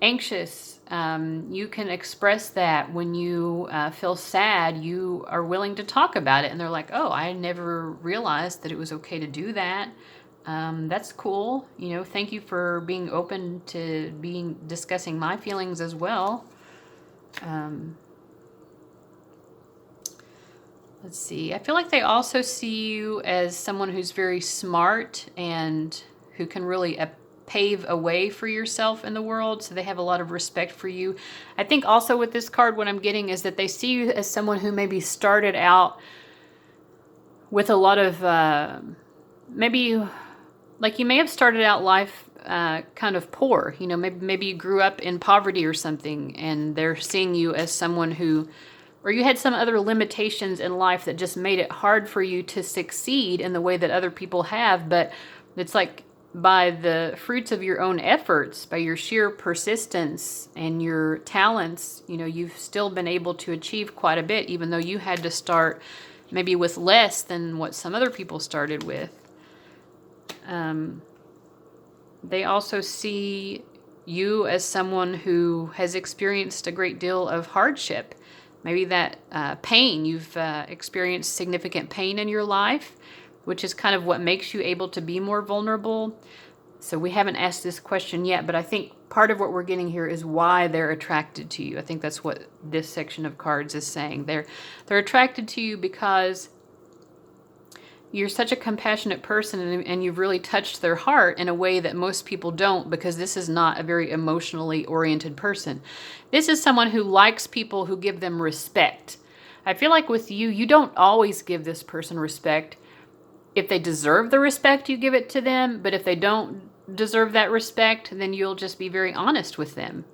anxious. You can express that. When you feel sad, you are willing to talk about it. And they're like, oh, I never realized that it was okay to do that. That's cool. You know, thank you for being open to discussing my feelings as well. Let's see. I feel like they also see you as someone who's very smart and who can really pave a way for yourself in the world. So they have a lot of respect for you. I think also with this card, what I'm getting is that they see you as someone who maybe started out with a lot of, maybe like you may have started out life kind of poor. You know, maybe you grew up in poverty or something, and they're seeing you as someone who, or you had some other limitations in life that just made it hard for you to succeed in the way that other people have. But it's like, by the fruits of your own efforts, by your sheer persistence and your talents, you know, you've still been able to achieve quite a bit, even though you had to start maybe with less than what some other people started with. They also see you as someone who has experienced a great deal of hardship. Maybe that pain, you've experienced significant pain in your life, which is kind of what makes you able to be more vulnerable. So we haven't asked this question yet, but I think part of what we're getting here is why they're attracted to you. I think that's what this section of cards is saying. They're attracted to you because, you're such a compassionate person, and you've really touched their heart in a way that most people don't, because this is not a very emotionally oriented person. This is someone who likes people who give them respect. I feel like with you, you don't always give this person respect. If they deserve the respect, you give it to them. But if they don't deserve that respect, then you'll just be very honest with them.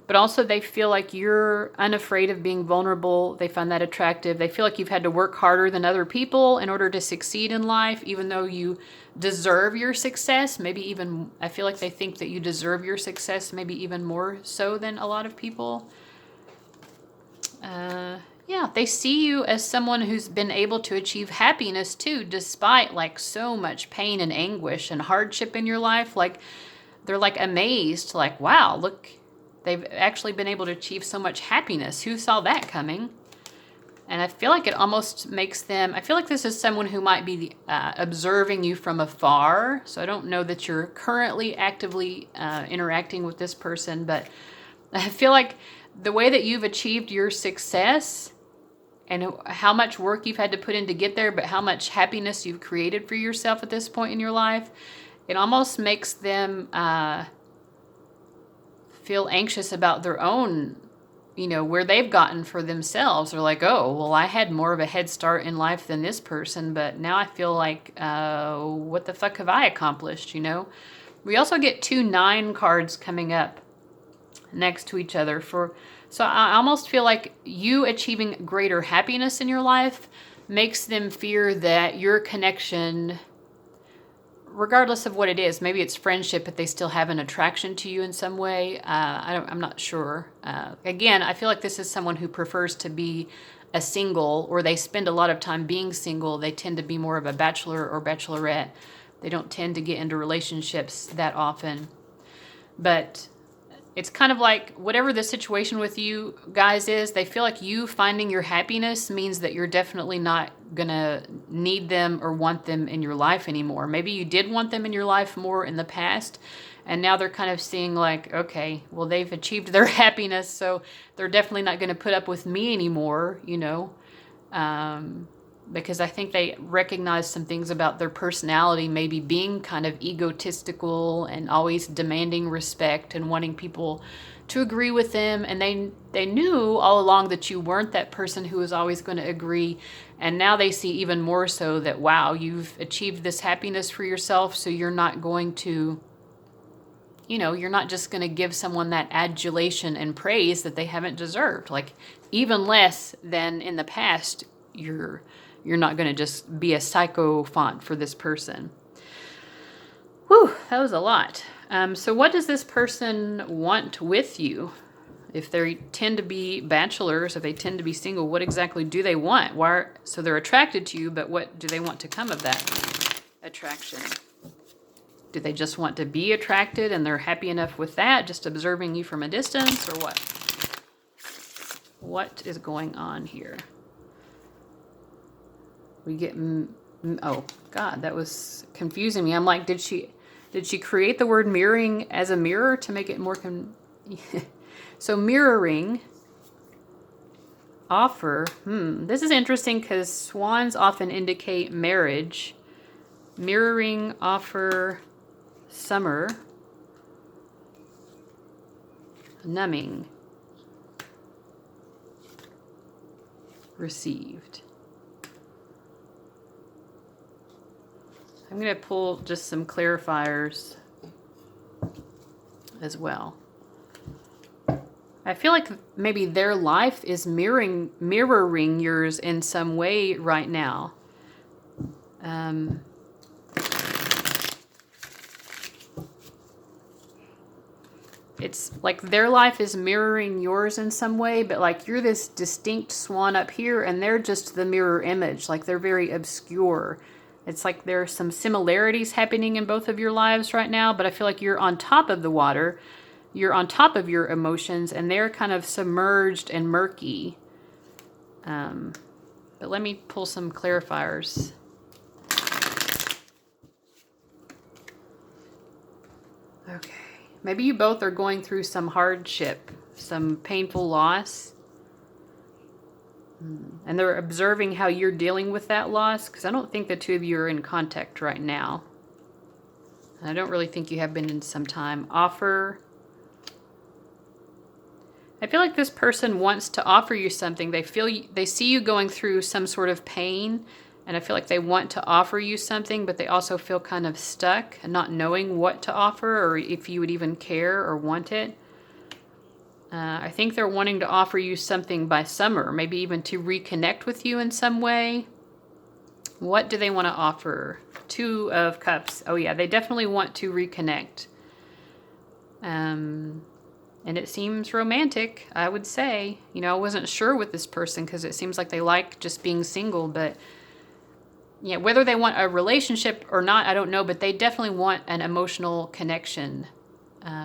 But also they feel like you're unafraid of being vulnerable. They find that attractive. They feel like you've had to work harder than other people in order to succeed in life, even though you deserve your success. Maybe even, I feel like they think that you deserve your success, maybe even more so than a lot of people. Yeah, they see you as someone who's been able to achieve happiness too, despite like so much pain and anguish and hardship in your life. Like they're like amazed, like, wow, look, they've actually been able to achieve so much happiness. Who saw that coming? And I feel like it almost makes them, I feel like this is someone who might be observing you from afar. So I don't know that you're currently actively interacting with this person, but I feel like the way that you've achieved your success and how much work you've had to put in to get there, but how much happiness you've created for yourself at this point in your life, it almost makes them feel anxious about their own, where they've gotten for themselves. They're like, oh, well, I had more of a head start in life than this person, but now I feel like, what the fuck have I accomplished, We also get 2 9 cards coming up next to each other. So I almost feel like you achieving greater happiness in your life makes them fear that your connection, regardless of what it is, maybe it's friendship, but they still have an attraction to you in some way. I'm not sure. Again, I feel like this is someone who prefers to be a single, or they spend a lot of time being single. They tend to be more of a bachelor or bachelorette. They don't tend to get into relationships that often. But it's kind of like whatever the situation with you guys is, they feel like you finding your happiness means that you're definitely not going to need them or want them in your life anymore. Maybe you did want them in your life more in the past, and now they're kind of seeing like, okay, well, they've achieved their happiness, so they're definitely not going to put up with me anymore, because I think they recognize some things about their personality, maybe being kind of egotistical and always demanding respect and wanting people to agree with them. And they knew all along that you weren't that person who was always going to agree. And now they see even more so that, wow, you've achieved this happiness for yourself. So you're not going to, you're not just going to give someone that adulation and praise that they haven't deserved. Like even less than in the past, you're not going to just be a psycho font for this person. Whew, that was a lot. So what does this person want with you? If they tend to be bachelors, if they tend to be single, what exactly do they want? So they're attracted to you, but what do they want to come of that attraction? Do they just want to be attracted and they're happy enough with that, just observing you from a distance, or what? What is going on here? We get, oh God, that was confusing me. I'm like, did she create the word mirroring as a mirror to make it more so mirroring offer, this is interesting because swans often indicate marriage. Mirroring offer summer. Numbing received. I'm going to pull just some clarifiers as well. I feel like maybe their life is mirroring yours in some way right now. It's like their life is mirroring yours in some way, but like you're this distinct swan up here and they're just the mirror image. Like they're very obscure. It's like there are some similarities happening in both of your lives right now, but I feel like you're on top of the water. You're on top of your emotions, and they're kind of submerged and murky. But let me pull some clarifiers. Okay. Maybe you both are going through some hardship, some painful loss. And they're observing how you're dealing with that loss, because I don't think the two of you are in contact right now. I don't really think you have been in some time. Offer. I feel like this person wants to offer you something. They see you going through some sort of pain, and I feel like they want to offer you something, but they also feel kind of stuck and not knowing what to offer or if you would even care or want it. I think they're wanting to offer you something by summer, maybe even to reconnect with you in some way. What do they want to offer? Two of Cups. Oh yeah, they definitely want to reconnect. And it seems romantic, I would say. You know, I wasn't sure with this person because it seems like they like just being single, but yeah, whether they want a relationship or not, I don't know, but they definitely want an emotional connection.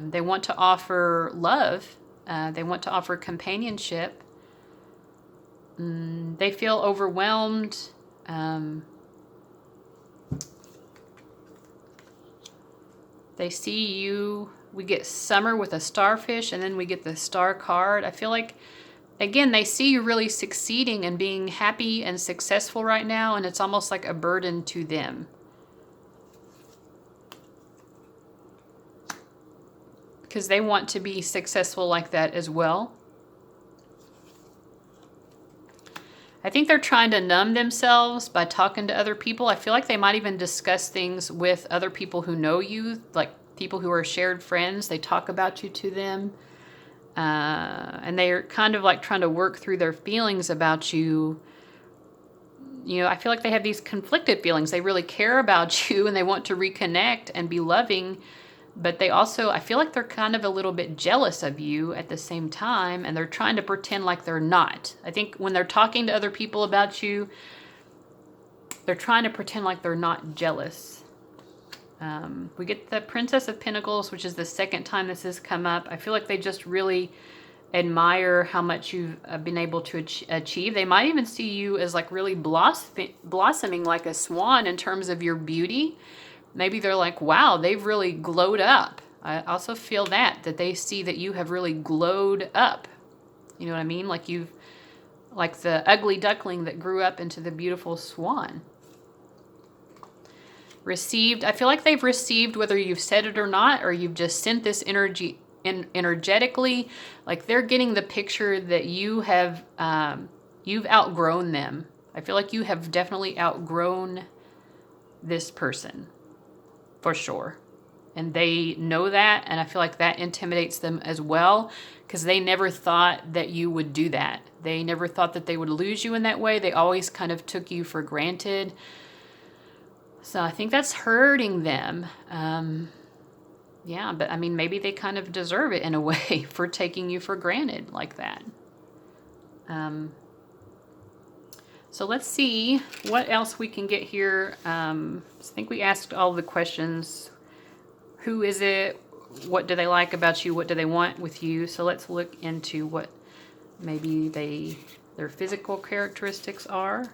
They want to offer love. They want to offer companionship. They feel overwhelmed. They see you. We get summer with a starfish, and then we get the star card. I feel like, again, they see you really succeeding and being happy and successful right now, and it's almost like a burden to them. Because they want to be successful like that as well. I think they're trying to numb themselves by talking to other people. I feel like they might even discuss things with other people who know you, like people who are shared friends. They talk about you to them. And they're kind of like trying to work through their feelings about you. You know, I feel like they have these conflicted feelings. They really care about you and they want to reconnect and be loving. But they also, I feel like they're kind of a little bit jealous of you at the same time, and they're trying to pretend like they're not. I think when they're talking to other people about you, they're trying to pretend like they're not jealous. We get the Princess of Pentacles, which is the second time this has come up. I feel like they just really admire how much you've been able to achieve. They might even see you as like really blossoming like a swan in terms of your beauty. Maybe they're like, wow, they've really glowed up. I also feel that they see that you have really glowed up. You know what I mean? Like the ugly duckling that grew up into the beautiful swan. Received. I feel like they've received, whether you've said it or not, or you've just sent this energy energetically. Like they're getting the picture that you have, you've outgrown them. I feel like you have definitely outgrown this person. For sure. And they know that, and I feel like that intimidates them as well, because they never thought that you would do that. They never thought that they would lose you in that way. They always kind of took you for granted. So I think that's hurting them. Yeah, but I mean, maybe they kind of deserve it in a way for taking you for granted like that. So let's see what else we can get here. I think we asked all the questions. Who is it? What do they like about you? What do they want with you? So let's look into what maybe their physical characteristics are.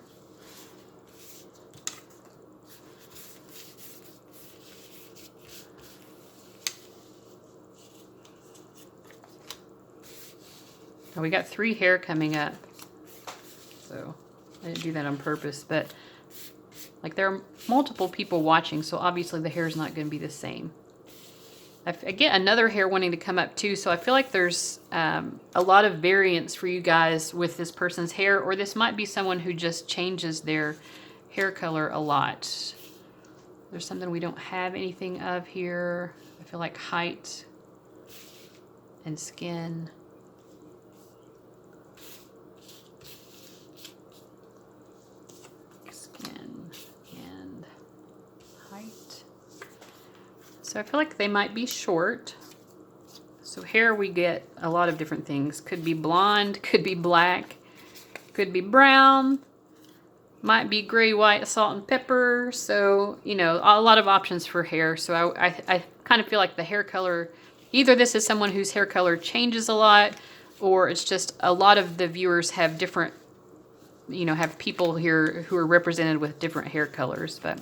Oh, we got 3 hair coming up. So I didn't do that on purpose, but like there are multiple people watching, so obviously the hair is not going to be the same. I get another hair wanting to come up too, so I feel like there's a lot of variance for you guys with this person's hair, or this might be someone who just changes their hair color a lot. There's something we don't have anything of here. I feel like height and skin. So I feel like they might be short. So hair, we get a lot of different things. Could be blonde, could be black, could be brown, might be gray, white, salt, and pepper. So, you know, a lot of options for hair. So I kind of feel like the hair color, either this is someone whose hair color changes a lot, or it's just a lot of the viewers have different, you know, have people here who are represented with different hair colors. But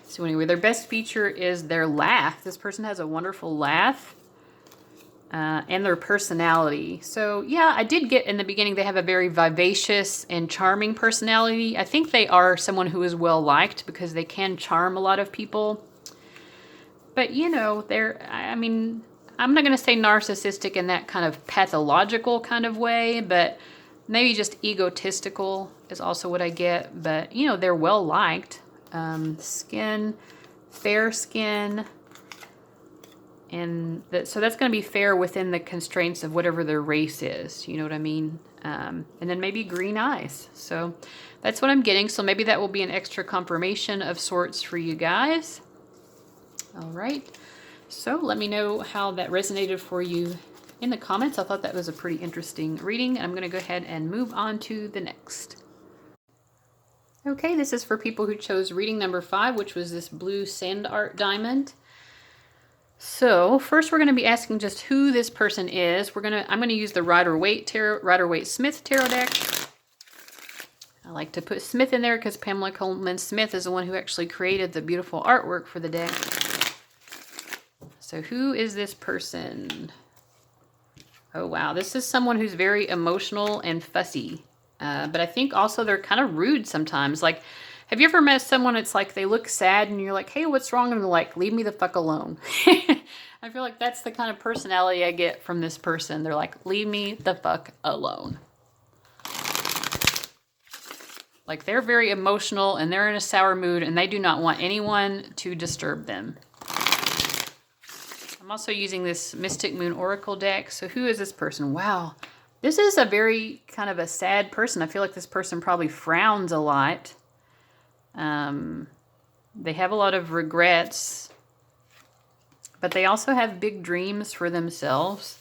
so anyway, their best feature is their laugh. This person has a wonderful laugh. and their personality. So yeah, I did get in the beginning, they have a very vivacious and charming personality. I think they are someone who is well liked because they can charm a lot of people. But you know, I mean, I'm not going to say narcissistic in that kind of pathological kind of way, but maybe just egotistical is also what I get. But you know, they're well liked. Skin, fair skin. And so that's going to be fair within the constraints of whatever their race is. You know what I mean? And then maybe green eyes. So that's what I'm getting. So maybe that will be an extra confirmation of sorts for you guys. All right. So let me know how that resonated for you in the comments. I thought that was a pretty interesting reading. And I'm going to go ahead and move on to the next. Okay, this is for people who chose reading number 5, which was this blue sand art diamond. So first we're going to be asking just who this person is. I'm going to use the Rider-Waite-Smith tarot deck. I like to put Smith in there because Pamela Coleman Smith is the one who actually created the beautiful artwork for the deck. So who is this person? Oh wow, this is someone who's very emotional and fussy. But I think also they're kind of rude sometimes. Like, have you ever met someone, it's like they look sad and you're like, hey, what's wrong? And they're like, leave me the fuck alone. I feel like that's the kind of personality I get from this person. They're like, leave me the fuck alone. Like, they're very emotional and they're in a sour mood and they do not want anyone to disturb them. I'm also using this Mystic Moon Oracle deck. So who is this person? Wow. This is a very kind of a sad person. I feel like this person probably frowns a lot. They have a lot of regrets, but they also have big dreams for themselves.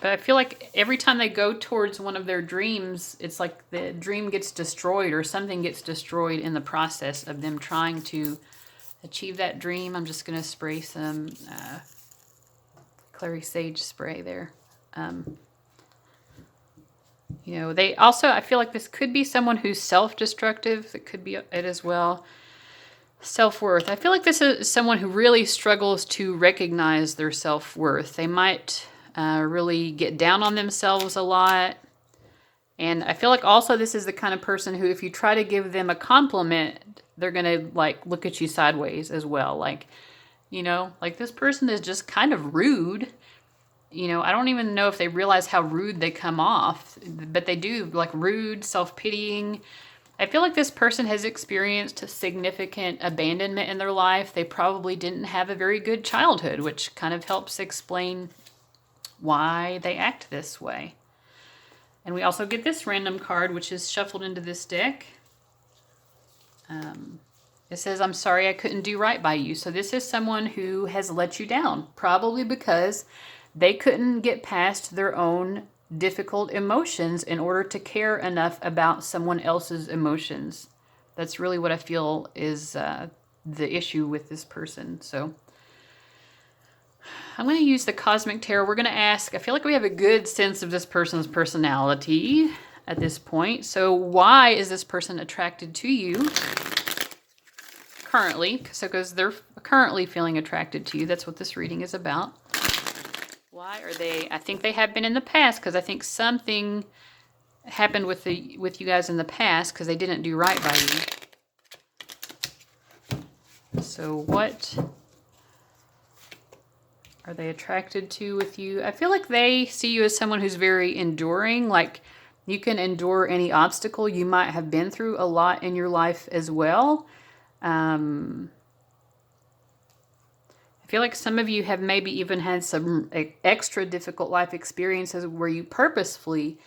But I feel like every time they go towards one of their dreams, it's like the dream gets destroyed or something gets destroyed in the process of them trying to achieve that dream. I'm just going to spray some clary sage spray there. You know, they also, I feel like this could be someone who's self-destructive. It could be it as well. Self-worth. I feel like this is someone who really struggles to recognize their self-worth. They might really get down on themselves a lot. And I feel like also this is the kind of person who, if you try to give them a compliment, they're going to like look at you sideways as well. Like, you know, like this person is just kind of rude. You know, I don't even know if they realize how rude they come off, but they do, like rude, self-pitying. I feel like this person has experienced significant abandonment in their life. They probably didn't have a very good childhood, which kind of helps explain why they act this way. And we also get this random card, which is shuffled into this deck. It says, I'm sorry I couldn't do right by you. So this is someone who has let you down, probably because they couldn't get past their own difficult emotions in order to care enough about someone else's emotions. That's really what I feel is the issue with this person. So I'm going to use the Cosmic Tarot. We're going to ask, I feel like we have a good sense of this person's personality at this point. So why is this person attracted to you currently? So because they're currently feeling attracted to you. That's what this reading is about. Why are they? I think they have been in the past because I think something happened with you guys in the past because they didn't do right by you. So what are they attracted to with you? I feel like they see you as someone who's very enduring. Like you can endure any obstacle. You might have been through a lot in your life as well. I feel like some of you have maybe even had some extra difficult life experiences where you purposefully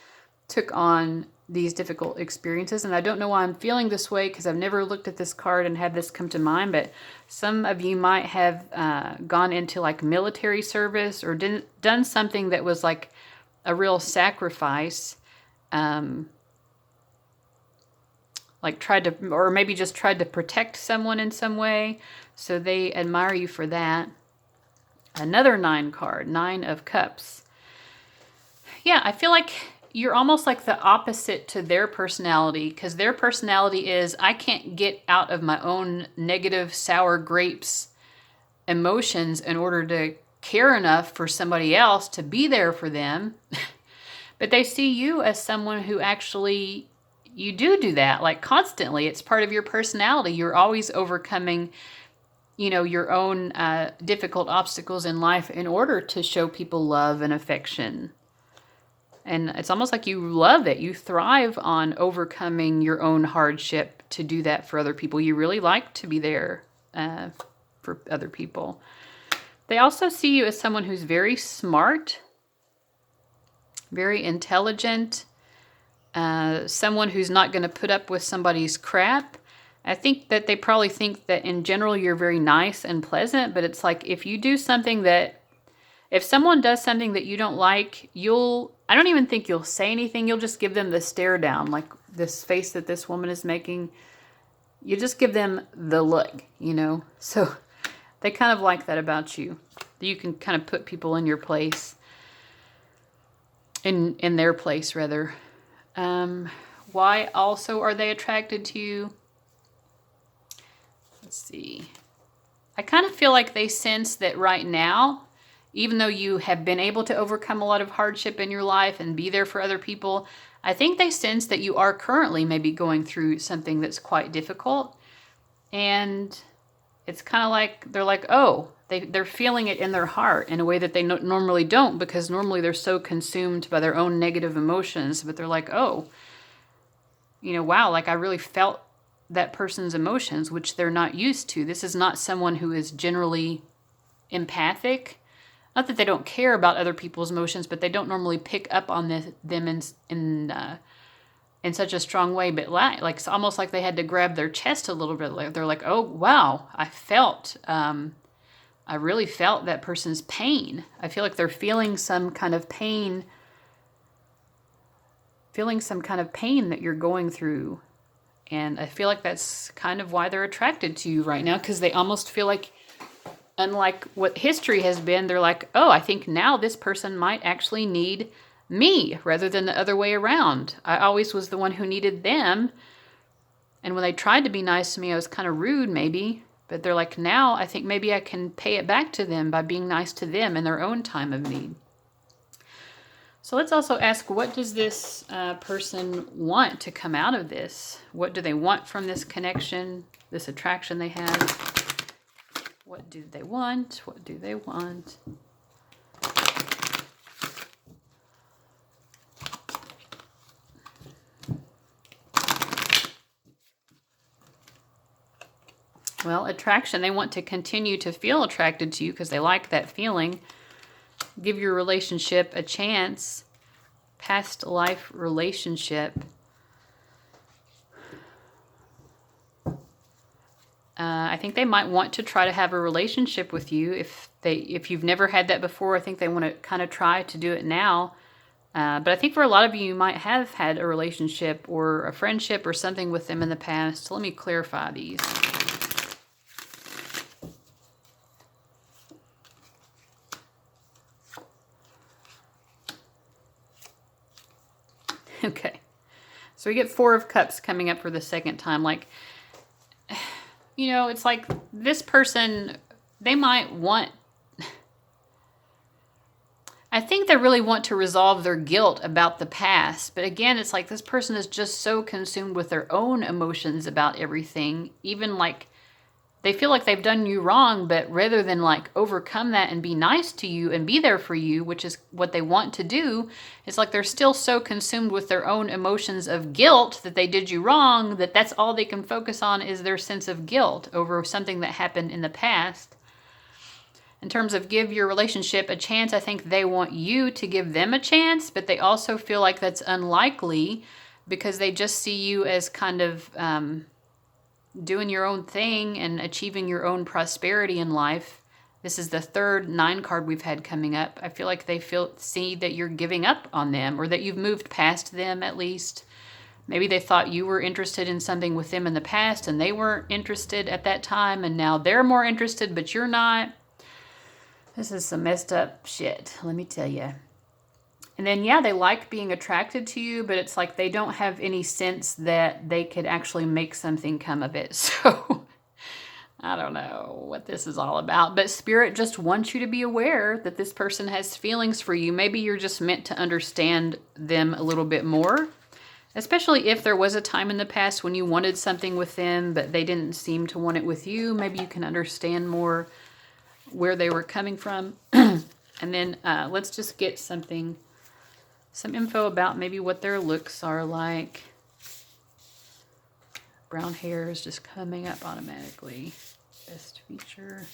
took on these difficult experiences. And I don't know why I'm feeling this way because I've never looked at this card and had this come to mind, but some of you might have gone into like military service or done something that was like a real sacrifice. Like tried to, or maybe just tried to protect someone in some way. So they admire you for that. Another 9 card, 9 of Cups. Yeah, I feel like you're almost like the opposite to their personality because their personality is, I can't get out of my own negative sour grapes emotions in order to care enough for somebody else to be there for them. But they see you as someone who actually, you do that, like constantly. It's part of your personality. You're always overcoming, your own difficult obstacles in life in order to show people love and affection. And it's almost like you love it. You thrive on overcoming your own hardship to do that for other people. You really like to be there for other people. They also see you as someone who's very smart, very intelligent, someone who's not going to put up with somebody's crap. I think that they probably think that in general you're very nice and pleasant, but it's like if you do something if someone does something that you don't like, I don't even think you'll say anything. You'll just give them the stare down, like this face that this woman is making. You just give them the look, So they kind of like that about you. You can kind of put people in your place, in their place, rather. Why also are they attracted to you? Let's see. I kind of feel like they sense that right now, even though you have been able to overcome a lot of hardship in your life and be there for other people, I think they sense that you are currently maybe going through something that's quite difficult. And it's kind of like, they're like, oh, they're feeling it in their heart in a way that they normally don't, because normally they're so consumed by their own negative emotions. But they're like, oh, wow, like I really felt that person's emotions, which they're not used to. This is not someone who is generally empathic. Not that they don't care about other people's emotions, but they don't normally pick up on them in such a strong way. But like it's almost like they had to grab their chest a little bit. They're like, oh wow, I really felt that person's pain. I feel like they're feeling some kind of pain, that you're going through. And I feel like that's kind of why they're attracted to you right now, because they almost feel like, unlike what history has been, they're like, oh, I think now this person might actually need me rather than the other way around. I always was the one who needed them. And when they tried to be nice to me, I was kind of rude maybe. But they're like, now I think maybe I can pay it back to them by being nice to them in their own time of need. So let's also ask, what does this person want to come out of this? What do they want from this connection, this attraction they have? What do they want? What do they want? Well, attraction, they want to continue to feel attracted to you because they like that feeling. Give your relationship a chance. Past life relationship. I think they might want to try to have a relationship with you. If you've never had that before, I think they want to kind of try to do it now. But I think for a lot of you, you might have had a relationship or a friendship or something with them in the past. So let me clarify these. Okay. So we get 4 of Cups coming up for the second time. Like, it's like this person, they might want, I think they really want to resolve their guilt about the past. But again, it's like this person is just so consumed with their own emotions about everything. Even like they feel like they've done you wrong, but rather than like overcome that and be nice to you and be there for you, which is what they want to do, it's like they're still so consumed with their own emotions of guilt that they did you wrong, that that's all they can focus on is their sense of guilt over something that happened in the past. In terms of give your relationship a chance, I think they want you to give them a chance, but they also feel like that's unlikely because they just see you as kind of doing your own thing and achieving your own prosperity in life. This is the 3rd 9 card we've had coming up. I feel like they see that you're giving up on them, or that you've moved past them at least. Maybe they thought you were interested in something with them in the past and they weren't interested at that time, and now they're more interested, but you're not. This is some messed up shit, let me tell you. And then, yeah, they like being attracted to you, but it's like they don't have any sense that they could actually make something come of it. So I don't know what this is all about, but Spirit just wants you to be aware that this person has feelings for you. Maybe you're just meant to understand them a little bit more, especially if there was a time in the past when you wanted something with them, but they didn't seem to want it with you. Maybe you can understand more where they were coming from. And then let's just get some info about maybe what their looks are like. Brown hair is just coming up automatically. Best feature.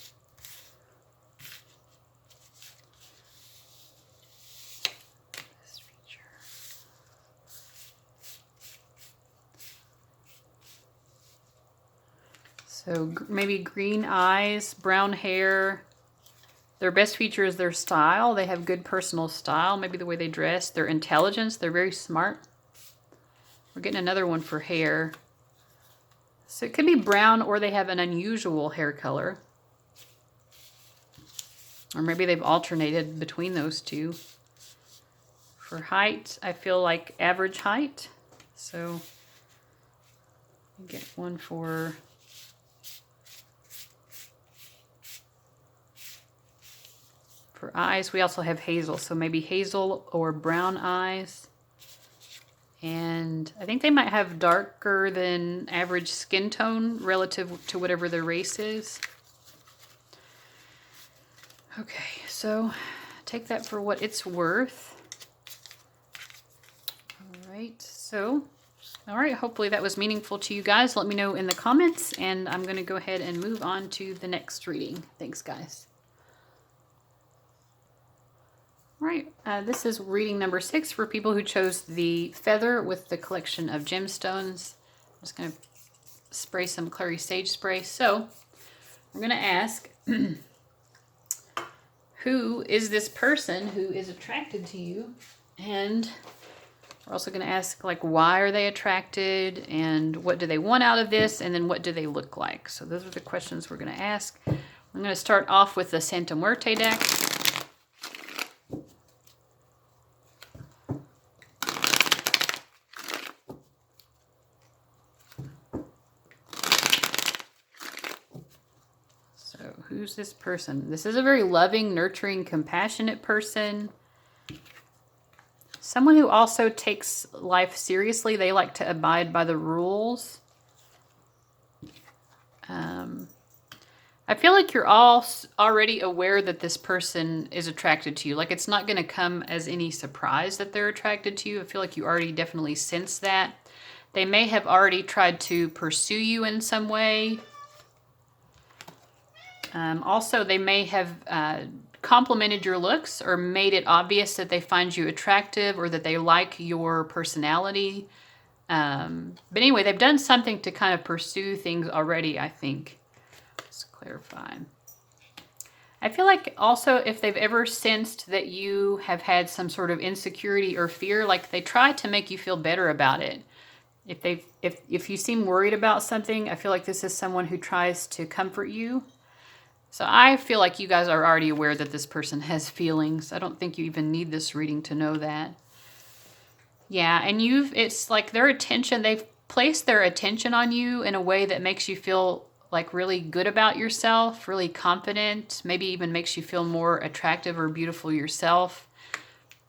Best feature. So maybe green eyes, brown hair. Their best feature is their style. They have good personal style. Maybe the way they dress. Their intelligence. They're very smart. We're getting another one for hair. So it could be brown, or they have an unusual hair color. Or maybe they've alternated between those two. For height, I feel like average height. So get one for eyes. We also have hazel. So maybe hazel or brown eyes. And I think they might have darker than average skin tone relative to whatever their race is. Okay, so take that for what it's worth. All right, hopefully that was meaningful to you guys. Let me know in the comments, and I'm going to go ahead and move on to the next reading. Thanks, guys. All right, this is reading number 6 for people who chose the feather with the collection of gemstones. I'm just going to spray some clary sage spray. So I'm going to ask, who is this person who is attracted to you? And we're also going to ask, like, why are they attracted? And what do they want out of this? And then what do they look like? So those are the questions we're going to ask. I'm going to start off with the Santa Muerte deck. Who's this person? This is a very loving, nurturing, compassionate person. Someone who also takes life seriously. They like to abide by the rules. I feel like you're all already aware that this person is attracted to you. Like, it's not going to come as any surprise that they're attracted to you. I feel like you already definitely sense that. They may have already tried to pursue you in some way. Also, they may have complimented your looks or made it obvious that they find you attractive or that they like your personality. But anyway, they've done something to kind of pursue things already, I think. Let's clarify. I feel like also if they've ever sensed that you have had some sort of insecurity or fear, like they try to make you feel better about it. If you seem worried about something, I feel like this is someone who tries to comfort you. So I feel like you guys are already aware that this person has feelings. I don't think you even need this reading to know that. Yeah, and it's like their attention, they've placed their attention on you in a way that makes you feel like really good about yourself, really confident, maybe even makes you feel more attractive or beautiful yourself.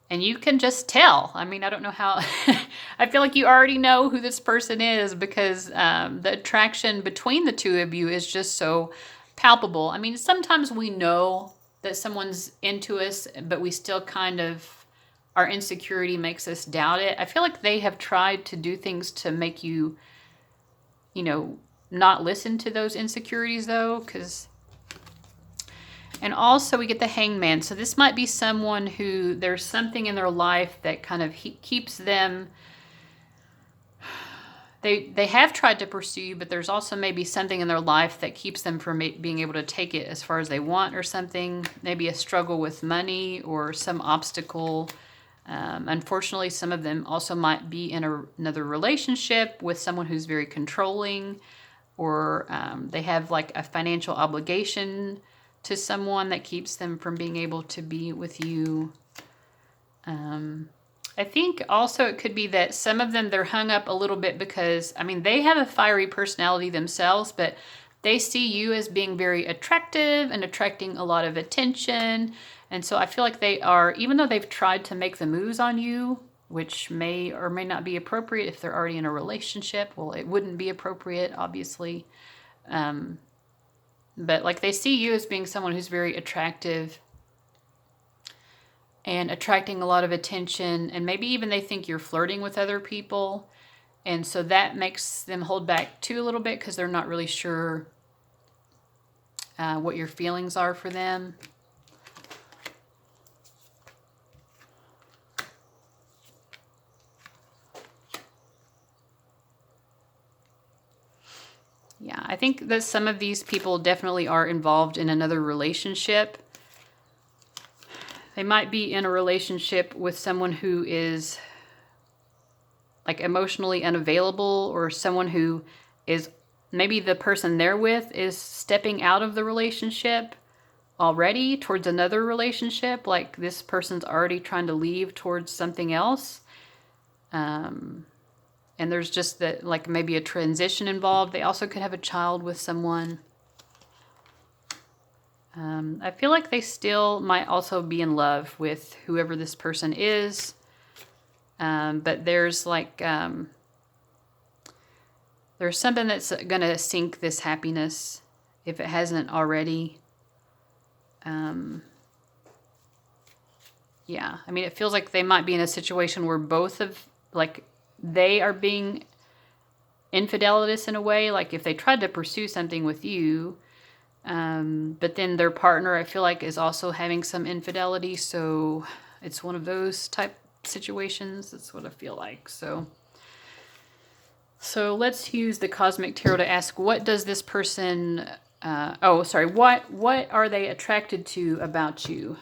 And you can just tell. I mean, I don't know how, I feel like you already know who this person is because the attraction between the two of you is just so palpable. I mean, sometimes we know that someone's into us, but we still kind of, our insecurity makes us doubt it. I feel like they have tried to do things to make you, not listen to those insecurities though, and also we get the Hangman. So this might be someone who there's something in their life that kind of keeps them. They have tried to pursue you, but there's also maybe something in their life that keeps them from being able to take it as far as they want or something. Maybe a struggle with money or some obstacle. Unfortunately, some of them also might be in another relationship with someone who's very controlling, or they have like a financial obligation to someone that keeps them from being able to be with you. I think also it could be that some of them, they're hung up a little bit because, I mean, they have a fiery personality themselves, but they see you as being very attractive and attracting a lot of attention. And so I feel like they are, even though they've tried to make the moves on you, which may or may not be appropriate if they're already in a relationship. Well, it wouldn't be appropriate, obviously. But like they see you as being someone who's very attractive and attracting a lot of attention. And maybe even they think you're flirting with other people. And so that makes them hold back too a little bit because they're not really sure what your feelings are for them. Yeah, I think that some of these people definitely are involved in another relationship. They might be in a relationship with someone who is like emotionally unavailable, or someone who is, maybe the person they're with is stepping out of the relationship already towards another relationship. Like this person's already trying to leave towards something else. And there's just that, like maybe a transition involved. They also could have a child with someone. I feel like they still might also be in love with whoever this person is. But there's like, there's something that's going to sink this happiness if it hasn't already. Yeah, I mean, it feels like they might be in a situation where both of, like, they are being infidelitous in a way. Like if they tried to pursue something with you, but then their partner, I feel like, is also having some infidelity. So it's one of those type situations. That's what I feel like. So let's use the Cosmic Tarot to ask, what does this person, what are they attracted to about you?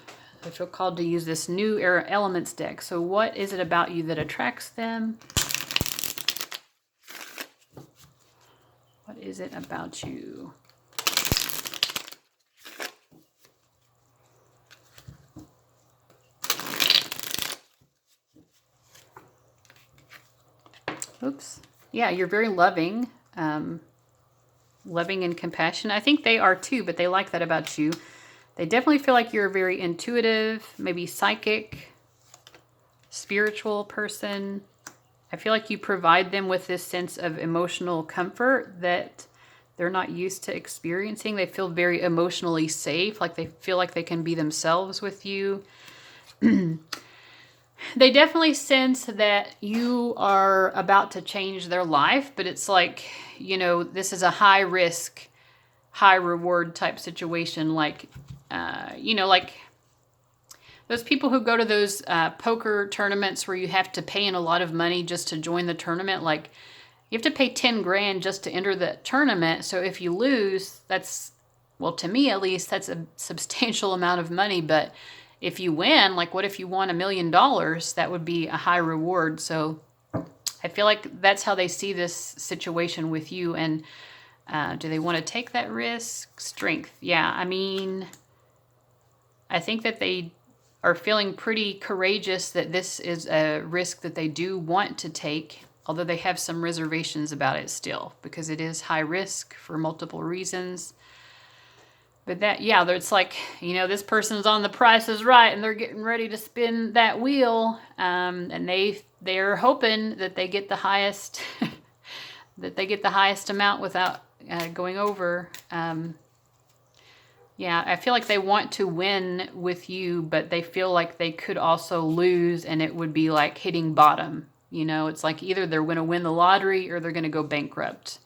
I feel called to use this new era elements deck. So what is it about you that attracts them? What is it about you? Oops. Yeah, you're very loving. Loving and compassionate. I think they are too, but they like that about you. They definitely feel like you're a very intuitive, maybe psychic, spiritual person. I feel like you provide them with this sense of emotional comfort that they're not used to experiencing. They feel very emotionally safe, like they feel like they can be themselves with you. They definitely sense that you are about to change their life, but it's like, you know, this is a high risk, high reward type situation. Like, you know, like those people who go to those poker tournaments where you have to pay in a lot of money just to join the tournament. Like you have to pay 10 grand just to enter the tournament. So if you lose, that's, well, to me at least, that's a substantial amount of money. But if you win, like what if you won $1 million? That would be a high reward. So I feel like that's how they see this situation with you. And do they want to take that risk? Strength. Yeah, I mean, I think that they are feeling pretty courageous that this is a risk that they do want to take, although they have some reservations about it still, because it is high risk for multiple reasons. But that, yeah, it's like, you know, this person's on The Price is Right and they're getting ready to spin that wheel. And they're hoping that they get the highest, that they get the highest amount without going over. Yeah, I feel like they want to win with you, but they feel like they could also lose and it would be like hitting bottom. You know, it's like either they're going to win the lottery or they're going to go bankrupt.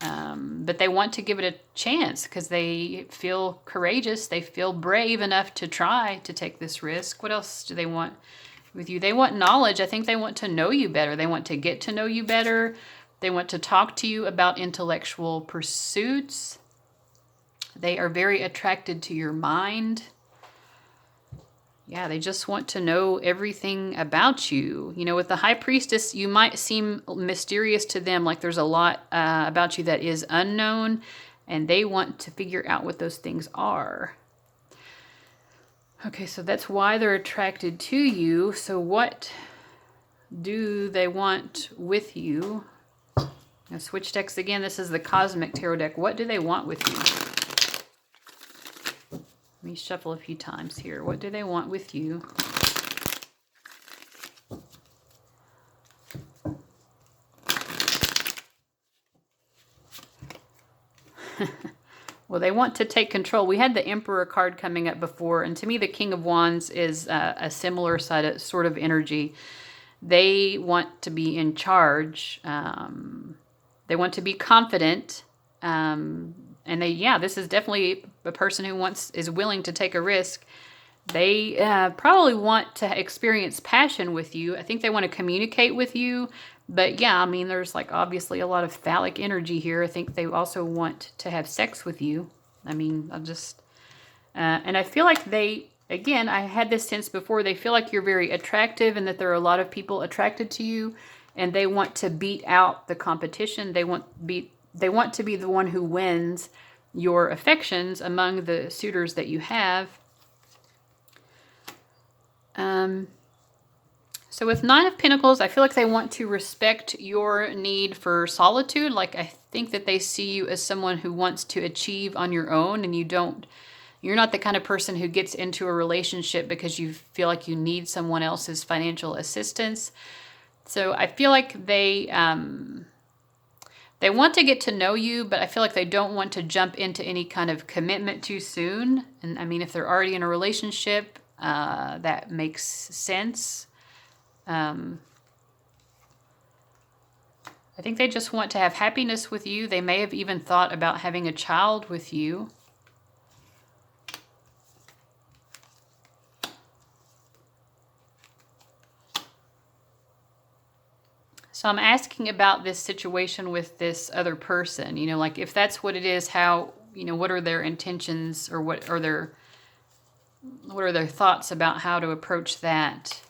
But they want to give it a chance because they feel courageous. They feel brave enough to try to take this risk. What else do they want with you? They want knowledge. I think they want to know you better. They want to get to know you better. They want to talk to you about intellectual pursuits. They are very attracted to your mind. Yeah, they just want to know everything about you. You know, with the High Priestess, you might seem mysterious to them, like there's a lot about you that is unknown, and they want to figure out what those things are. Okay, so that's why they're attracted to you. So what do they want with you? Now switch decks again. This is the Cosmic Tarot deck. What do they want with you? Let me shuffle a few times here. What do they want with you? Well, they want to take control. We had the Emperor card coming up before, and to me, the King of Wands is a similar sort of energy. They want to be in charge. They want to be confident. And this is definitely a person who is willing to take a risk. They probably want to experience passion with you. I think they want to communicate with you. But yeah, I mean, there's like obviously a lot of phallic energy here. I think they also want to have sex with you. I mean, and I feel like again, I had this sense before, they feel like you're very attractive and that there are a lot of people attracted to you, and they want to beat out the competition. They want to be the one who wins your affections among the suitors that you have. So with Nine of Pentacles, I feel like they want to respect your need for solitude. Like, I think that they see you as someone who wants to achieve on your own, and you're not the kind of person who gets into a relationship because you feel like you need someone else's financial assistance. So I feel like they want to get to know you, but I feel like they don't want to jump into any kind of commitment too soon. And I mean, if they're already in a relationship, that makes sense. I think they just want to have happiness with you. They may have even thought about having a child with you. So I'm asking about this situation with this other person, you know, like if that's what it is, how, you know, what are their intentions, or what are their thoughts about how to approach that?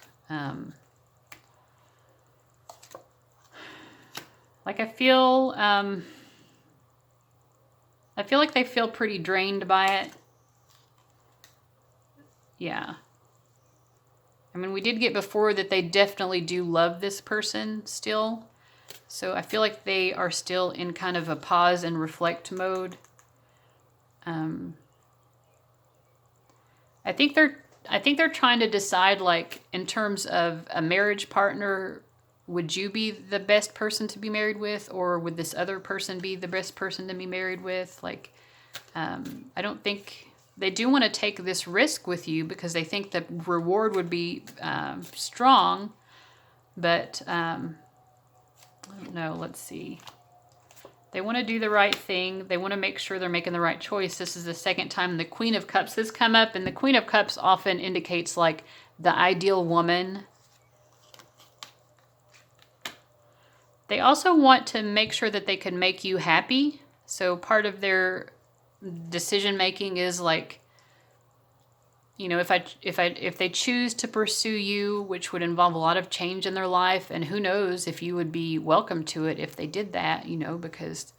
Like I feel like they feel pretty drained by it. Yeah. I mean, we did get before that they definitely do love this person still. So I feel like they are still in kind of a pause and reflect mode. I think they're trying to decide, like, in terms of a marriage partner, would you be the best person to be married with, or would this other person be the best person to be married with? Like, I don't think they do want to take this risk with you because they think the reward would be strong. But I don't know. Let's see. They want to do the right thing. They want to make sure they're making the right choice. This is the second time the Queen of Cups has come up, and the Queen of Cups often indicates like the ideal woman. They also want to make sure that they can make you happy. So part of their decision making is like, you know, if they choose to pursue you, which would involve a lot of change in their life, and who knows if you would be welcome to it if they did that, you know, because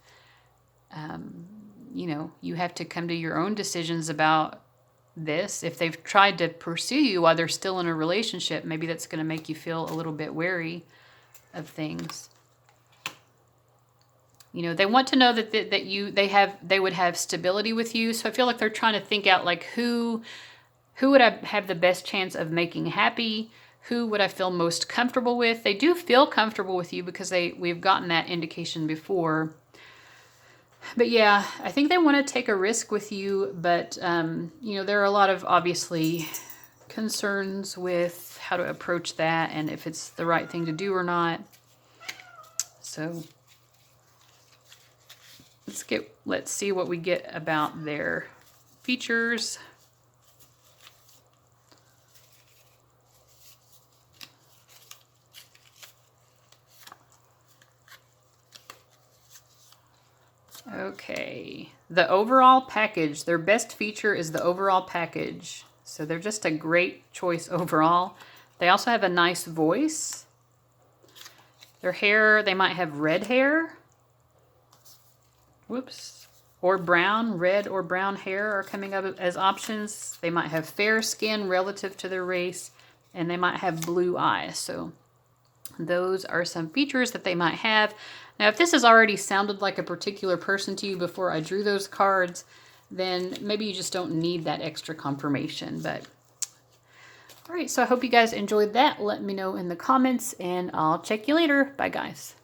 you know, you have to come to your own decisions about this. If they've tried to pursue you while they're still in a relationship, maybe that's going to make you feel a little bit wary of things. You know, they want to know that they would have stability with you. So I feel like they're trying to think out like who would I have the best chance of making happy? Who would I feel most comfortable with? They do feel comfortable with you because we've gotten that indication before. But yeah, I think they want to take a risk with you, but you know, there are a lot of obviously concerns with how to approach that and if it's the right thing to do or not. So let's see what we get about their features. Okay, the overall package. Their best feature is the overall package. So they're just a great choice overall. They also have a nice voice. Their hair, they might have red hair. Whoops. Or brown, red or brown hair are coming up as options. They might have fair skin relative to their race, and they might have blue eyes. So Those are some features that they might have. Now, if this has already sounded like a particular person to you before I drew those cards, then maybe you just don't need that extra confirmation. But all right, so I hope you guys enjoyed that. Let me know in the comments, and I'll check you later. Bye, guys.